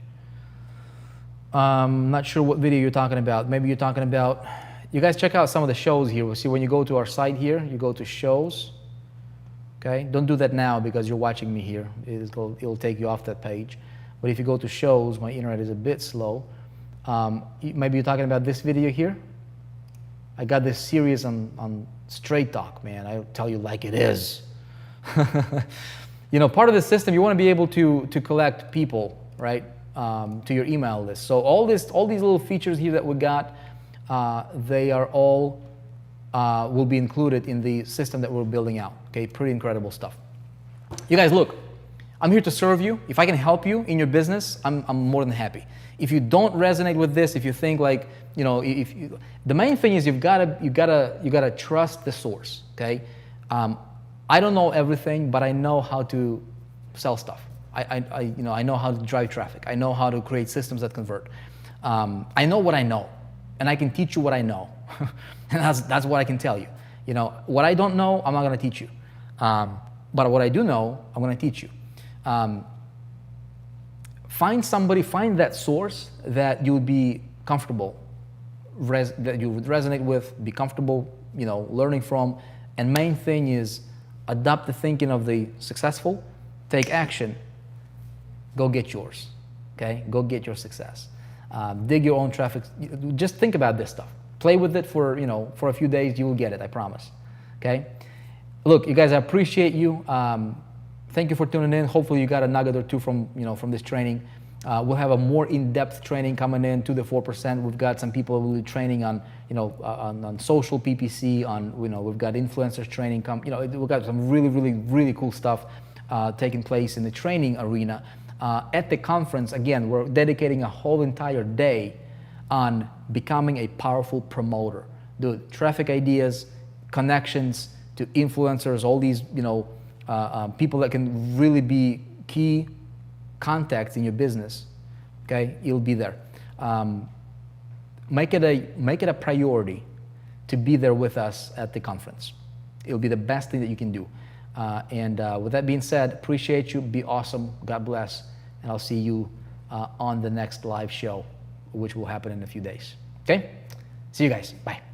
Not sure what video you're talking about. Maybe you're talking about, you guys check out some of the shows here. We'll see when you go to our site here, you go to shows. Okay, don't do that now because you're watching me here. It'll take you off that page. But if you go to shows, my internet is a bit slow. Maybe you're talking about this video here. I got this series on Straight Talk, man. I'll tell you like it is. You know, part of the system, you want to be able to collect people, right, to your email list. So all these little features here that we got, they are all will be included in the system that we're building out. Okay, pretty incredible stuff. You guys, look, I'm here to serve you. If I can help you in your business, I'm more than happy. If you don't resonate with this, if you think like, you know, the main thing is you gotta trust the source. Okay, I I don't know everything, but I know how to sell stuff. I know how to drive traffic. I know how to create systems that convert. I know what I know, and I can teach you what I know. And that's what I can tell you. What I don't know, I'm not going to teach you. But what I do know, I'm going to teach you. Find that source that you would be comfortable, that you would resonate with, be comfortable, learning from. And main thing is adopt the thinking of the successful, take action, go get yours, okay? Go get your success. Dig your own traffic. Just think about this stuff. Play with it for a few days, you will get it, I promise, okay? Look, you guys, I appreciate you. Thank you for tuning in. Hopefully you got a nugget or two from this training. We'll have a more in-depth training coming in to the 4%. We've got some people who will be training on, on social PPC, we've got influencers training. We've got some really, really, really cool stuff taking place in the training arena. At the conference, again, we're dedicating a whole entire day on becoming a powerful promoter. Dude, traffic ideas, connections to influencers, all these, people that can really be key contacts in your business, okay? You'll be there. Make it a priority to be there with us at the conference. It'll be the best thing that you can do. And with that being said, appreciate you. Be awesome. God bless. And I'll see you on the next live show, which will happen in a few days. Okay? See you guys. Bye.